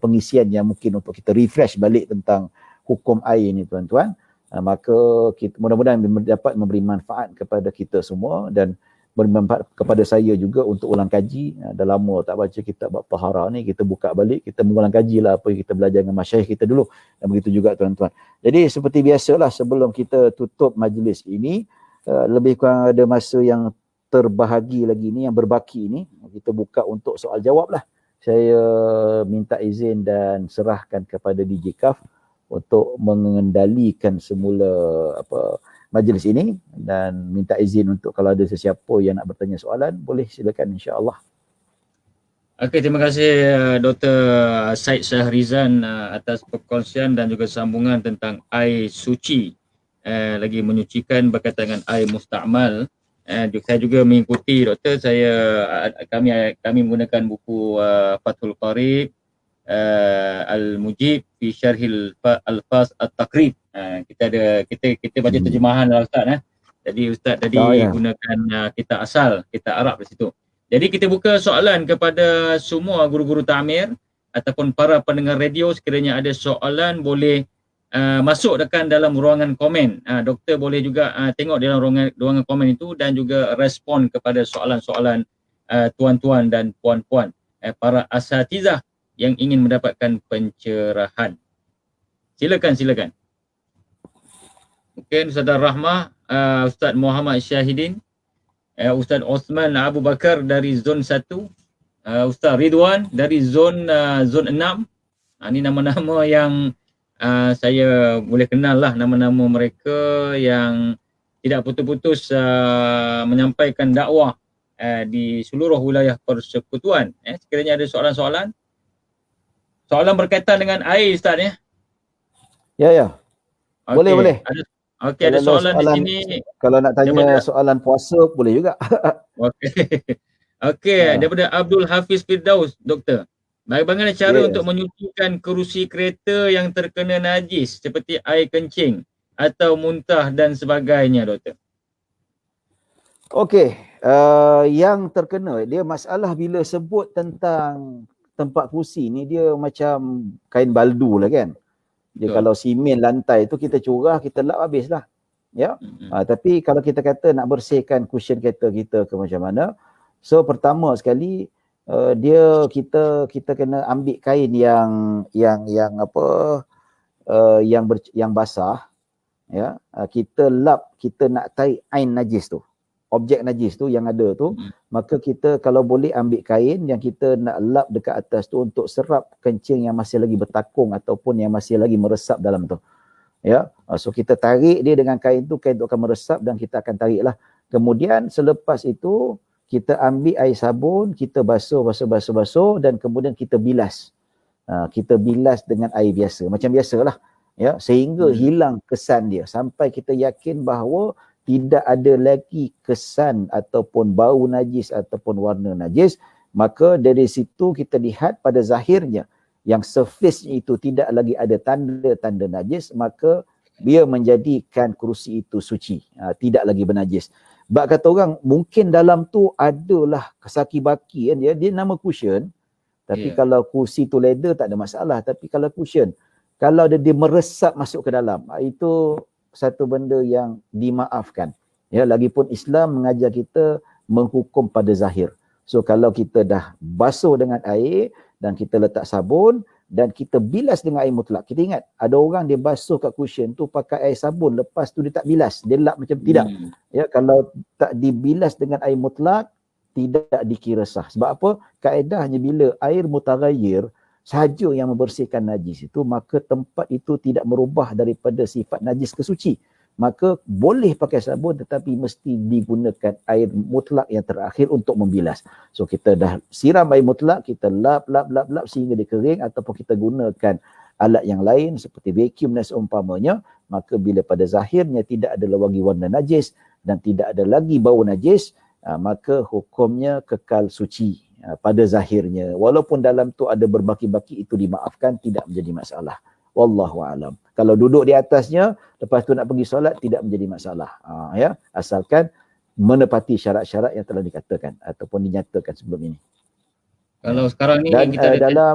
pengisian yang mungkin untuk kita refresh balik tentang hukum air ni tuan-tuan. Maka kita mudah-mudahan dapat memberi manfaat kepada kita semua dan bermanfaat kepada saya juga untuk ulang kaji. Dah lama tak baca kitab bab tahara ni, kita buka balik, kita mengulang kajilah apa yang kita belajar dengan masyayikh kita dulu. Dan begitu juga tuan-tuan. Jadi seperti biasalah, sebelum kita tutup majlis ini, lebih kurang ada masa yang terbahagi lagi ni, yang berbaki ni, kita buka untuk soal jawab lah. Saya minta izin dan serahkan kepada DJ Kaf untuk mengendalikan semula majlis ini, dan minta izin untuk kalau ada sesiapa yang nak bertanya soalan, boleh silakan insya-Allah. Okey, terima kasih Dr. Said Syahrizan atas perkongsian dan juga sambungan tentang air suci, lagi menyucikan berkaitan dengan air mustakmal. Saya juga mengikuti doktor, kami menggunakan buku Fathul Qarib Al-Mujib fi Syarhil Al-Fas At-Taqrib. Kita baca terjemahan lah Ustaz. Jadi Ustaz tadi gunakan kitab asal, kitab Arab di situ. Jadi kita buka soalan kepada semua guru-guru ta'mir ataupun para pendengar radio. Sekiranya ada soalan boleh masuk dekat dalam ruangan komen. Doktor boleh juga tengok dalam ruangan komen itu dan juga respon kepada soalan-soalan tuan-tuan dan puan-puan, para asatizah yang ingin mendapatkan pencerahan. Silakan. Mungkin Ustaz Rahmah, Ustaz Muhammad Syahidin, Ustaz Osman Abu Bakar dari zon 1, Ustaz Ridwan dari zon 6. Ini nama-nama yang saya boleh kenal lah, nama-nama mereka yang tidak putus-putus menyampaikan dakwah di seluruh wilayah persekutuan. Sekiranya ada soalan berkaitan dengan air Ustaz ya? Ya. Okay. Boleh. Ada soalan di sini. Kalau nak tanya soalan puasa boleh juga. Okey, daripada Abdul Hafiz Firdaus, doktor. Bagaimana cara untuk menyucikan kerusi kereta yang terkena najis seperti air kencing atau muntah dan sebagainya, doktor? Okey, yang terkena, dia masalah bila sebut tentang tempat kerusi ni, dia macam kain baldu lah kan. Dia kalau simen lantai tu kita curah, kita lap habislah. Ya. Tapi kalau kita kata nak bersihkan cushion kereta kita ke macam mana, so pertama sekali kita kena ambil kain yang basah, ya. Kita lap, kita nak tarik ain najis tu, objek najis tu yang ada tu, maka kita kalau boleh ambil kain yang kita nak lap dekat atas tu untuk serap kencing yang masih lagi bertakung ataupun yang masih lagi meresap dalam tu. Ya, so kita tarik dia dengan kain tu akan meresap dan kita akan tariklah. Kemudian selepas itu kita ambil air sabun, kita basuh dan kemudian kita bilas. Kita bilas dengan air biasa, macam biasalah, ya, sehingga hilang kesan dia sampai kita yakin bahawa tidak ada lagi kesan ataupun bau najis ataupun warna najis. Maka dari situ kita lihat pada zahirnya yang surface itu tidak lagi ada tanda-tanda najis, maka dia menjadikan kerusi itu suci, tidak lagi bernajis. Sebab kata orang mungkin dalam tu adalah kesaki-baki kan, dia nama cushion, tapi kalau kursi tu leather tak ada masalah. Tapi kalau cushion, kalau dia meresap masuk ke dalam, itu satu benda yang dimaafkan. Ya, lagipun Islam mengajar kita menghukum pada zahir. So kalau kita dah basuh dengan air dan kita letak sabun dan kita bilas dengan air mutlak. Kita ingat ada orang dia basuh kat cushion tu pakai air sabun, lepas tu dia tak bilas, dia lap macam tidak. Ya, kalau tak dibilas dengan air mutlak tidak dikira sah. Sebab apa? Kaedahnya bila air mutaghayyir sahaja yang membersihkan najis itu, maka tempat itu tidak merubah daripada sifat najis ke suci. Maka boleh pakai sabun tetapi mesti digunakan air mutlak yang terakhir untuk membilas. So kita dah siram air mutlak, kita lap sehingga dia kering, ataupun kita gunakan alat yang lain seperti vacuum dan seumpamanya, maka bila pada zahirnya tidak ada lagi warna najis dan tidak ada lagi bau najis, maka hukumnya kekal suci. pada zahirnya. Walaupun dalam tu ada berbaki-baki, itu dimaafkan, tidak menjadi masalah. Wallahu alam. Kalau duduk di atasnya, lepas tu nak pergi solat, tidak menjadi masalah. Ya, asalkan menepati syarat-syarat yang telah dikatakan ataupun dinyatakan sebelum ini. Kalau sekarang ni Dan kita ada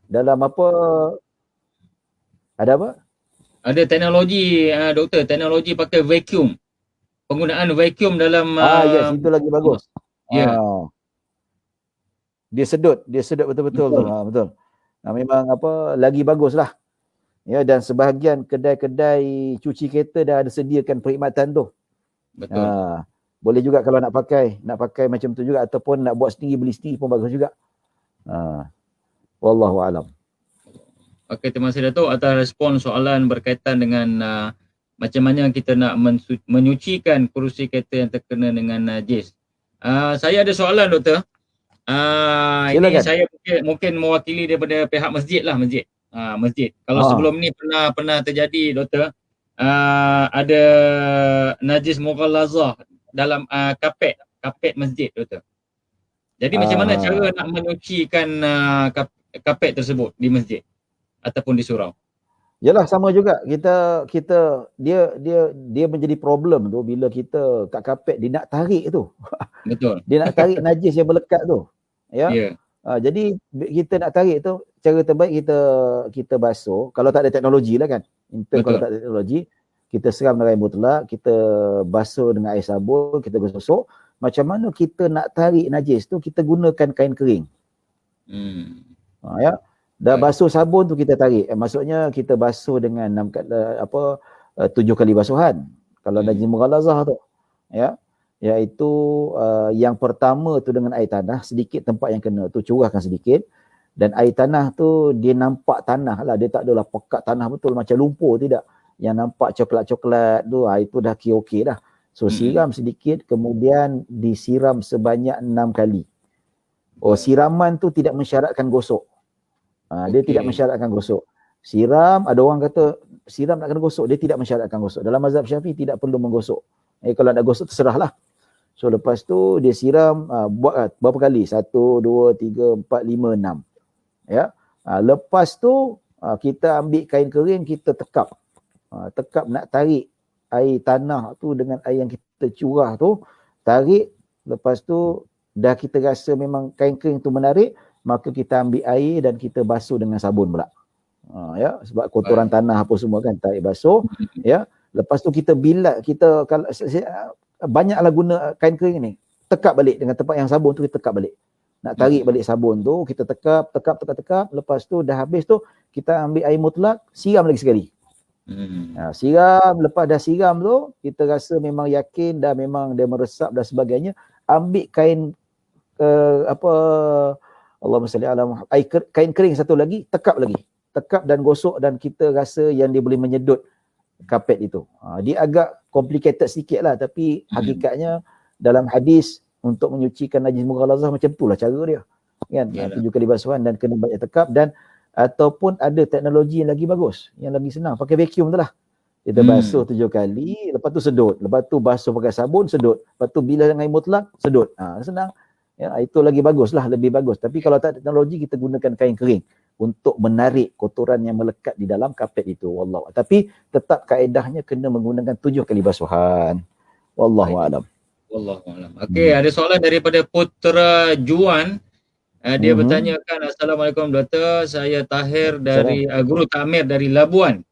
dalam apa, ada apa? ada teknologi doktor, teknologi pakai vacuum. Penggunaan vacuum dalam Yes, itu lagi bagus. Ya. Dia sedut betul-betul tu. Betul. Memang apa, lagi baguslah. Ya, dan sebahagian kedai-kedai cuci kereta dah ada sediakan perkhidmatan tu. Betul. Boleh juga kalau nak pakai macam tu juga, ataupun nak buat sendiri, beli sendiri pun bagus juga. Wallahu alam. Okey, terima kasih Dato' atas respon soalan berkaitan dengan macam mana kita nak menyucikan kerusi kereta yang terkena dengan najis. Saya ada soalan doktor. Ini saya mungkin mewakili daripada pihak masjid lah, masjid. Kalau sebelum ni pernah terjadi doktor, ada najis mughallazah dalam kapet masjid doktor. Jadi macam mana cara nak menyucikan kapet tersebut di masjid ataupun di surau? Yalah, sama juga. Dia menjadi problem tu bila kita kat kapet dia nak tarik tu. Betul. Dia nak tarik najis yang melekat tu. Ya. Yeah. Jadi kita nak tarik tu, cara terbaik kita basuh. Kalau tak ada teknologi lah kan. Kalau tak ada teknologi, kita seram dengan air mutlak, kita basuh dengan air sabun, kita gosok. Macam mana kita nak tarik najis tu, kita gunakan kain kering. Ya. Dah basuh sabun tu kita tarik. Maksudnya kita basuh dengan 7 kali basuhan. Kalau najis mughallazah tu. Ya. Iaitu yang pertama tu dengan air tanah, sedikit tempat yang kena tu curahkan sedikit, dan air tanah tu dia nampak tanah lah, dia tak adalah pekat tanah betul macam lumpur, tidak. Yang nampak coklat-coklat tu, itu dah okey dah. So siram sedikit, kemudian disiram sebanyak 6 kali. Siraman tu tidak mensyaratkan gosok. Dia tidak mensyaratkan gosok. Siram, ada orang kata siram nak kena gosok, dia tidak mensyaratkan gosok. Dalam mazhab Syafi'i tidak perlu menggosok. Kalau nak gosok terserahlah. So lepas tu dia siram, buat berapa kali? 1, 2, 3, 4, 5, 6. Ya. Lepas tu kita ambil kain kering, kita tekap. Tekap nak tarik air tanah tu dengan air yang kita curah tu, tarik. Lepas tu dah kita rasa memang kain kering tu menarik, maka kita ambil air dan kita basuh dengan sabun pula. Ya, sebab kotoran tanah apa semua kan, tarik basuh. Ya. Lepas tu kita bilat, kita kalau banyaklah guna kain kering ni. Tekap balik dengan tempat yang sabun tu, kita tekap balik. Nak tarik balik sabun tu, kita tekap. Lepas tu dah habis tu, kita ambil air mutlak, siram lagi sekali. Siram, lepas dah siram tu, kita rasa memang yakin dah memang dia meresap dan sebagainya, ambil kain Allahumma salli ala Muhammad, kain kering satu lagi, tekap dan gosok, dan kita rasa yang dia boleh menyedut kapet itu. Dia agak complicated sikit lah, tapi hakikatnya dalam hadis untuk menyucikan najis mughallazah macam itulah cara dia. Kan? 7 kali basuhan dan kena banyak tekap, dan ataupun ada teknologi yang lagi bagus, yang lagi senang, pakai vacuum tu lah. Kita basuh 7 kali, lepas tu sedut. Lepas tu basuh pakai sabun, sedut. Lepas tu bilas dengan air mutlak, sedut. Senang. Ya, itu lagi bagus lah, lebih bagus. Tapi kalau tak ada teknologi, kita gunakan kain kering untuk menarik kotoran yang melekat di dalam kapet itu. Wallahu. Tapi tetap kaedahnya kena menggunakan 7 kali basuhan. Wallahu a'lam. Wallahu a'lam. Okey, ada soalan daripada Putra Juan. Dia bertanyakan, Assalamualaikum Doktor, saya Tahir dari Guru Takmir dari Labuan.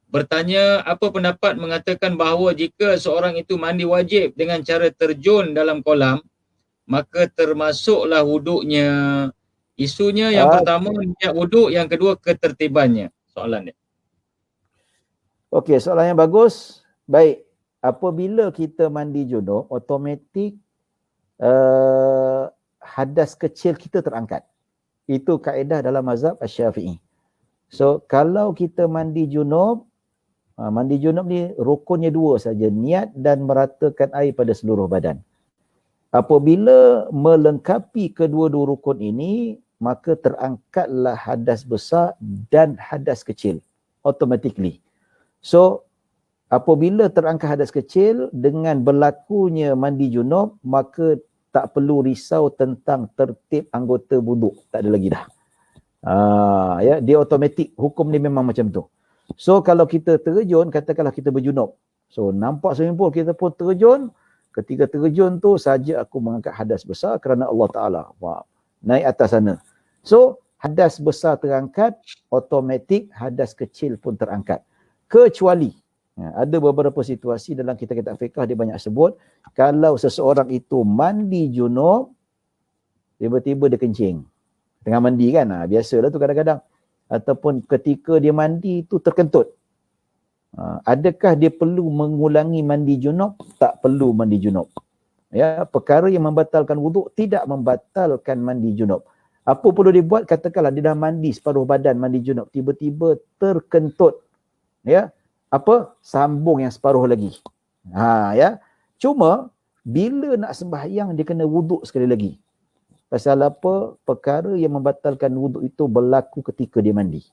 Bertanya, apa pendapat mengatakan bahawa jika seorang itu mandi wajib dengan cara terjun dalam kolam, maka termasuklah wuduknya. Isunya yang pertama niat wuduk, yang kedua ketertibannya. Soalan dia. Okey, soalan yang bagus. Baik, apabila kita mandi junub, automatik hadas kecil kita terangkat. Itu kaedah dalam mazhab Asy-Syafi'i. So, kalau kita mandi junub ni rukunnya 2 saja, niat dan meratakan air pada seluruh badan. Apabila melengkapi kedua-dua rukun ini, maka terangkatlah hadas besar dan hadas kecil automatically. So, apabila terangkat hadas kecil dengan berlakunya mandi junub, maka tak perlu risau tentang tertib anggota wuduk. Tak ada lagi dah. Ya, dia automatik. Hukum ni memang macam tu. So kalau kita terjun, katakanlah kita berjunub. So nampak swimming pool, kita pun terjun. Ketika terjun tu saja aku mengangkat hadas besar kerana Allah Ta'ala. Wah, naik atas sana. So hadas besar terangkat, automatik hadas kecil pun terangkat. Kecuali, ada beberapa situasi dalam kitab-kitab fiqh dia banyak sebut, kalau seseorang itu mandi junub, tiba-tiba dia kencing. Tengah mandi kan, biasalah tu kadang-kadang. Ataupun ketika dia mandi tu terkentut. Adakah dia perlu mengulangi mandi junub? Tak perlu mandi junub. Ya, perkara yang membatalkan wuduk tidak membatalkan mandi junub. Apa perlu dibuat? Katakanlah dia dah mandi separuh badan mandi junub, tiba-tiba terkentut. Ya, apa? Sambung yang separuh lagi. Ya. Cuma bila nak sembahyang dia kena wuduk sekali lagi. Pasal apa? Perkara yang membatalkan wuduk itu berlaku ketika dia mandi.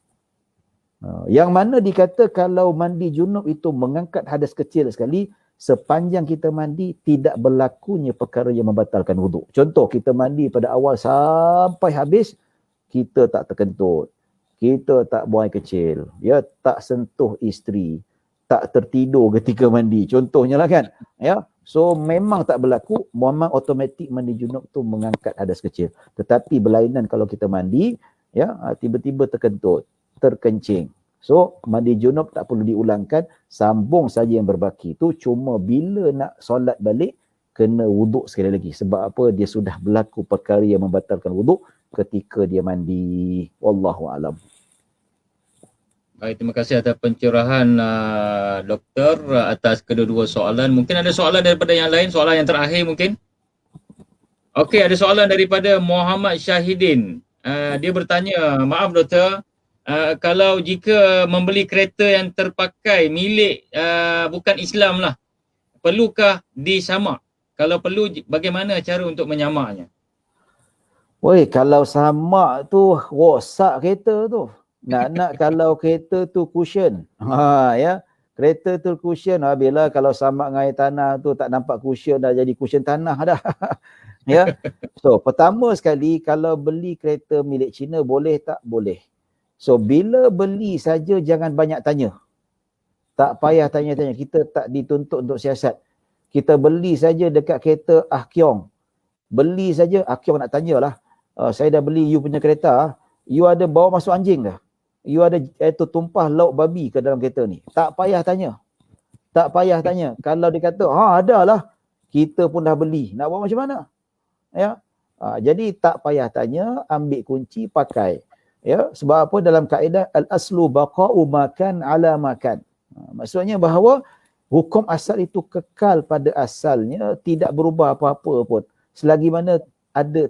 Yang mana dikata kalau mandi junub itu mengangkat hadas kecil sekali, sepanjang kita mandi tidak berlakunya perkara yang membatalkan wuduk. Contoh, kita mandi pada awal sampai habis, kita tak terkentut, kita tak buang air kecil, ya, tak sentuh isteri, tak tertidur ketika mandi. Contohnya lah kan. Ya. So memang tak berlaku, memang automatik mandi junub tu mengangkat hadas kecil. Tetapi berlainan kalau kita mandi, ya, tiba-tiba terkentut, terkencing. So mandi junub tak perlu diulangkan, sambung saja yang berbaki. Tu cuma bila nak solat balik kena wuduk sekali lagi. Sebab apa? Dia sudah berlaku perkara yang membatalkan wuduk ketika dia mandi. Wallahu alam. Baik, terima kasih atas pencerahan doktor atas kedua-dua soalan. Mungkin ada soalan daripada yang lain, soalan yang terakhir mungkin. Okey, ada soalan daripada Muhammad Syahidin. Dia bertanya, maaf doktor, kalau jika membeli kereta yang terpakai milik bukan Islam lah, perlukah disamak? Kalau perlu, bagaimana cara untuk menyamaknya? Woi, kalau samak tu rosak kereta tu. Nak kalau kereta tu cushion. Ya. Kereta tu cushion, bila kalau samak dengan air tanah tu tak nampak cushion, dah jadi cushion tanah dah. Ya. So, pertama sekali kalau beli kereta milik Cina boleh tak? Boleh. So, bila beli saja jangan banyak tanya. Tak payah tanya-tanya. Kita tak dituntut untuk siasat. Kita beli saja dekat kereta Kiong. Beli saja, Kiong nak tanyalah. Saya dah beli you punya kereta. You ada bawa masuk anjing dah? You ada tumpah lauk babi ke dalam kereta ni? Tak payah tanya. Tak payah tanya. Kalau dia kata, ada lah. Kita pun dah beli. Nak buat macam mana? Ya. Jadi tak payah tanya, ambil kunci, pakai. Ya, sebab apa? Dalam kaedah al-aslu baqa'u makan ala makan. Maksudnya bahawa hukum asal itu kekal pada asalnya, tidak berubah apa-apa pun. Selagi mana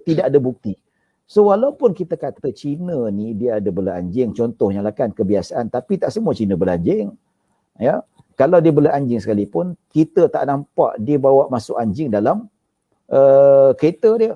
tidak ada bukti. So walaupun kita kata Cina ni dia ada bela anjing, contohnya lah kan kebiasaan, tapi tak semua Cina bela anjing. Ya. Kalau dia bela anjing sekalipun, kita tak nampak dia bawa masuk anjing dalam kereta dia.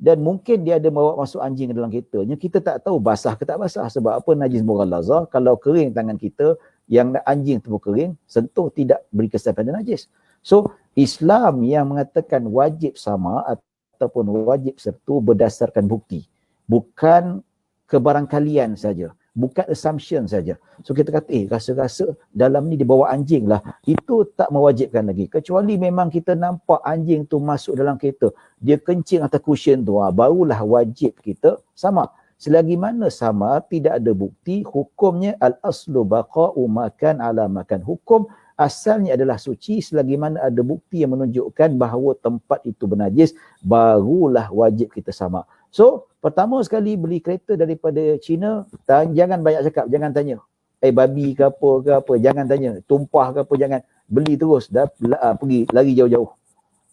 Dan mungkin dia ada bawa masuk anjing ke dalam keretanya, kita tak tahu basah ke tak basah. Sebab apa? Najis mughallaza, kalau kering tangan kita, yang anjing tu kering, sentuh tidak beri kesan pada najis. So Islam yang mengatakan wajib sama ataupun wajib sertu berdasarkan bukti. Bukan kebarangkalian saja. Bukan assumption saja. So kita kata, rasa-rasa dalam ni dibawa anjing lah. Itu tak mewajibkan lagi. Kecuali memang kita nampak anjing tu masuk dalam kereta. Dia kencing atas cushion tu. Barulah wajib kita sama. Selagi mana sama, tidak ada bukti, hukumnya al-aslu baqa'u makan ala makan. Hukum asalnya adalah suci selagi mana ada bukti yang menunjukkan bahawa tempat itu bernajis, barulah wajib kita sama. So, pertama sekali beli kereta daripada Cina, jangan banyak cakap, jangan tanya. Babi ke apa, jangan tanya. Tumpah ke apa, jangan. Beli terus, dah pergi, lari jauh-jauh.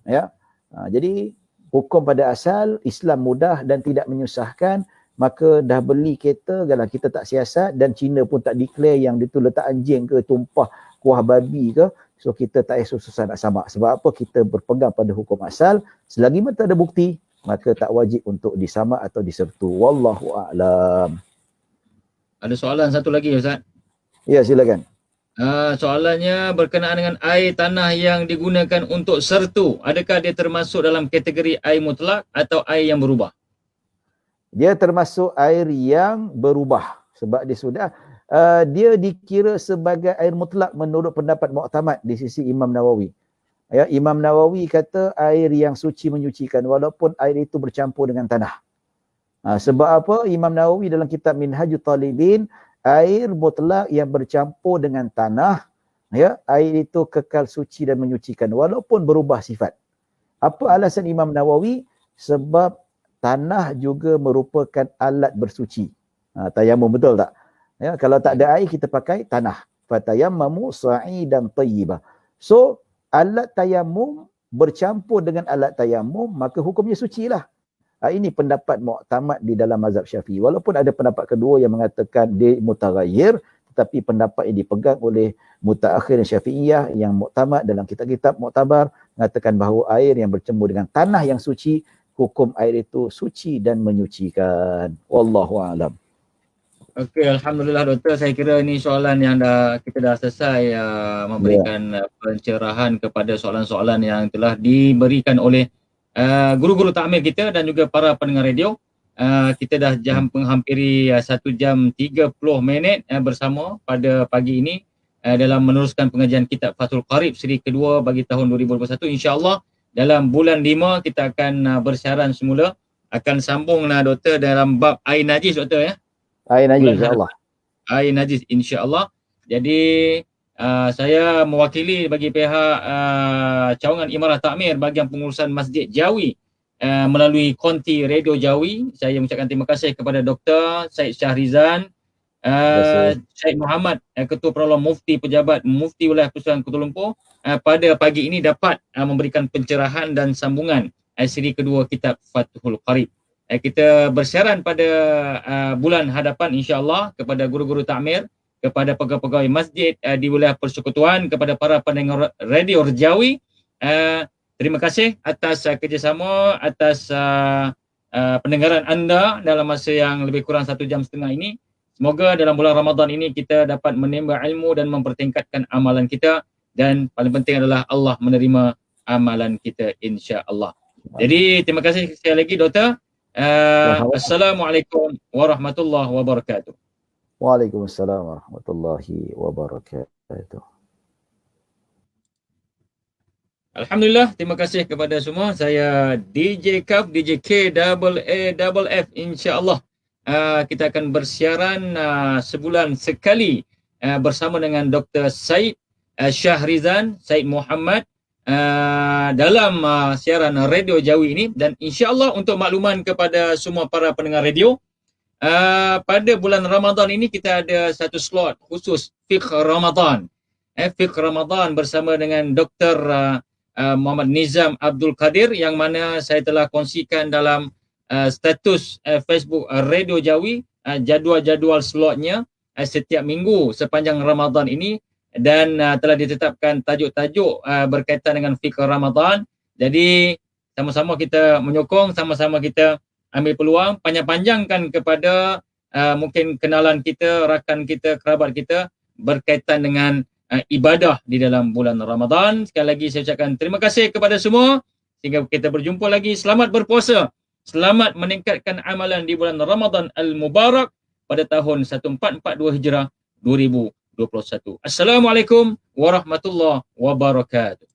Ya. Jadi, hukum pada asal, Islam mudah dan tidak menyusahkan. Maka dah beli kereta, kalau kita tak siasat dan Cina pun tak declare yang dia tu letak anjing ke, tumpah kuah babi ke, so kita tak susah nak samak. Sebab apa? Kita berpegang pada hukum asal, selagi mana tak ada bukti, maka tak wajib untuk disamak atau disertu. Wallahu a'lam. Ada soalan satu lagi Ustaz. Ya, silakan. Soalannya berkenaan dengan air tanah yang digunakan untuk sertu. Adakah dia termasuk dalam kategori air mutlak atau air yang berubah? Dia termasuk air yang berubah sebab dia sudah dia dikira sebagai air mutlak menurut pendapat muktamad di sisi Imam Nawawi. Ya, Imam Nawawi kata air yang suci menyucikan walaupun air itu bercampur dengan tanah. Sebab apa? Imam Nawawi dalam kitab Minhajut Talibin, air mutlak yang bercampur dengan tanah, ya, air itu kekal suci dan menyucikan walaupun berubah sifat. Apa alasan Imam Nawawi? Sebab tanah juga merupakan alat bersuci. Tayamum, betul tak? Ya, kalau tak ada air kita pakai tanah. Fatayammamu sa'idan tayyiba. So, alat tayamum bercampur dengan alat tayamum, maka hukumnya suci lah. Ini pendapat muktamad di dalam mazhab Syafi'i. Walaupun ada pendapat kedua yang mengatakan dia mutaghayyir, tetapi pendapat yang dipegang oleh mutaakhir Syafi'iyah yang muktamad dalam kitab-kitab muktabar mengatakan bahawa air yang bercampur dengan tanah yang suci, hukum air itu suci dan menyucikan. Wallahu a'lam. Okey, alhamdulillah doktor, saya kira ini soalan yang kita dah selesai memberikan pencerahan kepada soalan-soalan yang telah diberikan oleh guru-guru takmir kita dan juga para pendengar radio. Kita dah menghampiri 1 jam 30 minit bersama pada pagi ini dalam meneruskan pengajian kitab Fathul Qarib siri kedua bagi tahun 2021. InsyaAllah dalam bulan 5 kita akan bersiaran semula. Akan sambung doktor dalam bab air najis doktor ya. Air najis insyaAllah. Air najis insyaAllah. Jadi saya mewakili bagi pihak cawangan Imarah Takmir bahagian pengurusan Masjid Jawi melalui konti Radio Jawi. Saya mengucapkan terima kasih kepada Dr. Syed Syahrizan, Syed Muhammad, Ketua Penolong Mufti Pejabat Mufti Wilayah Persekutuan Kuala Lumpur pada pagi ini dapat memberikan pencerahan dan sambungan siri kedua kitab Fathul Qarib. Kita bersiaran pada bulan hadapan insya-Allah kepada guru-guru takmir, kepada pegawai-pegawai masjid di wilayah persekutuan, kepada para pendengar Radio Jawi. Terima kasih atas kerjasama, atas pendengaran anda dalam masa yang lebih kurang 1 jam setengah ini. Semoga dalam bulan Ramadan ini kita dapat menimba ilmu dan mempertingkatkan amalan kita, dan paling penting adalah Allah menerima amalan kita insya-Allah. Jadi terima kasih sekali lagi doktor. Assalamualaikum warahmatullahi wabarakatuh. Waalaikumsalam warahmatullahi wabarakatuh. Alhamdulillah, terima kasih kepada semua. Saya DJ Kaf, DJ K-A-A-F insya-Allah. Kita akan bersiaran sebulan sekali bersama dengan Dr. Syed Syahrizan, Syed Muhammad dalam siaran Radio Jawi ini. Dan insya-Allah untuk makluman kepada semua para pendengar radio, pada bulan Ramadan ini kita ada satu slot khusus Fiqh Ramadan. Fiqh Ramadan bersama dengan Dr. Muhammad Nizam Abdul Qadir, yang mana saya telah kongsikan dalam status Facebook Radio Jawi jadual-jadual slotnya setiap minggu sepanjang Ramadan ini. Dan telah ditetapkan tajuk-tajuk berkaitan dengan fiqh Ramadan. Jadi sama-sama kita menyokong, sama-sama kita ambil peluang, panjang-panjangkan kepada mungkin kenalan kita, rakan kita, kerabat kita berkaitan dengan ibadah di dalam bulan Ramadan. Sekali lagi saya ucapkan terima kasih kepada semua. Sehingga kita berjumpa lagi. Selamat berpuasa. Selamat meningkatkan amalan di bulan Ramadan Al-Mubarak pada tahun 1442 Hijrah 2021. Assalamualaikum warahmatullahi wabarakatuh.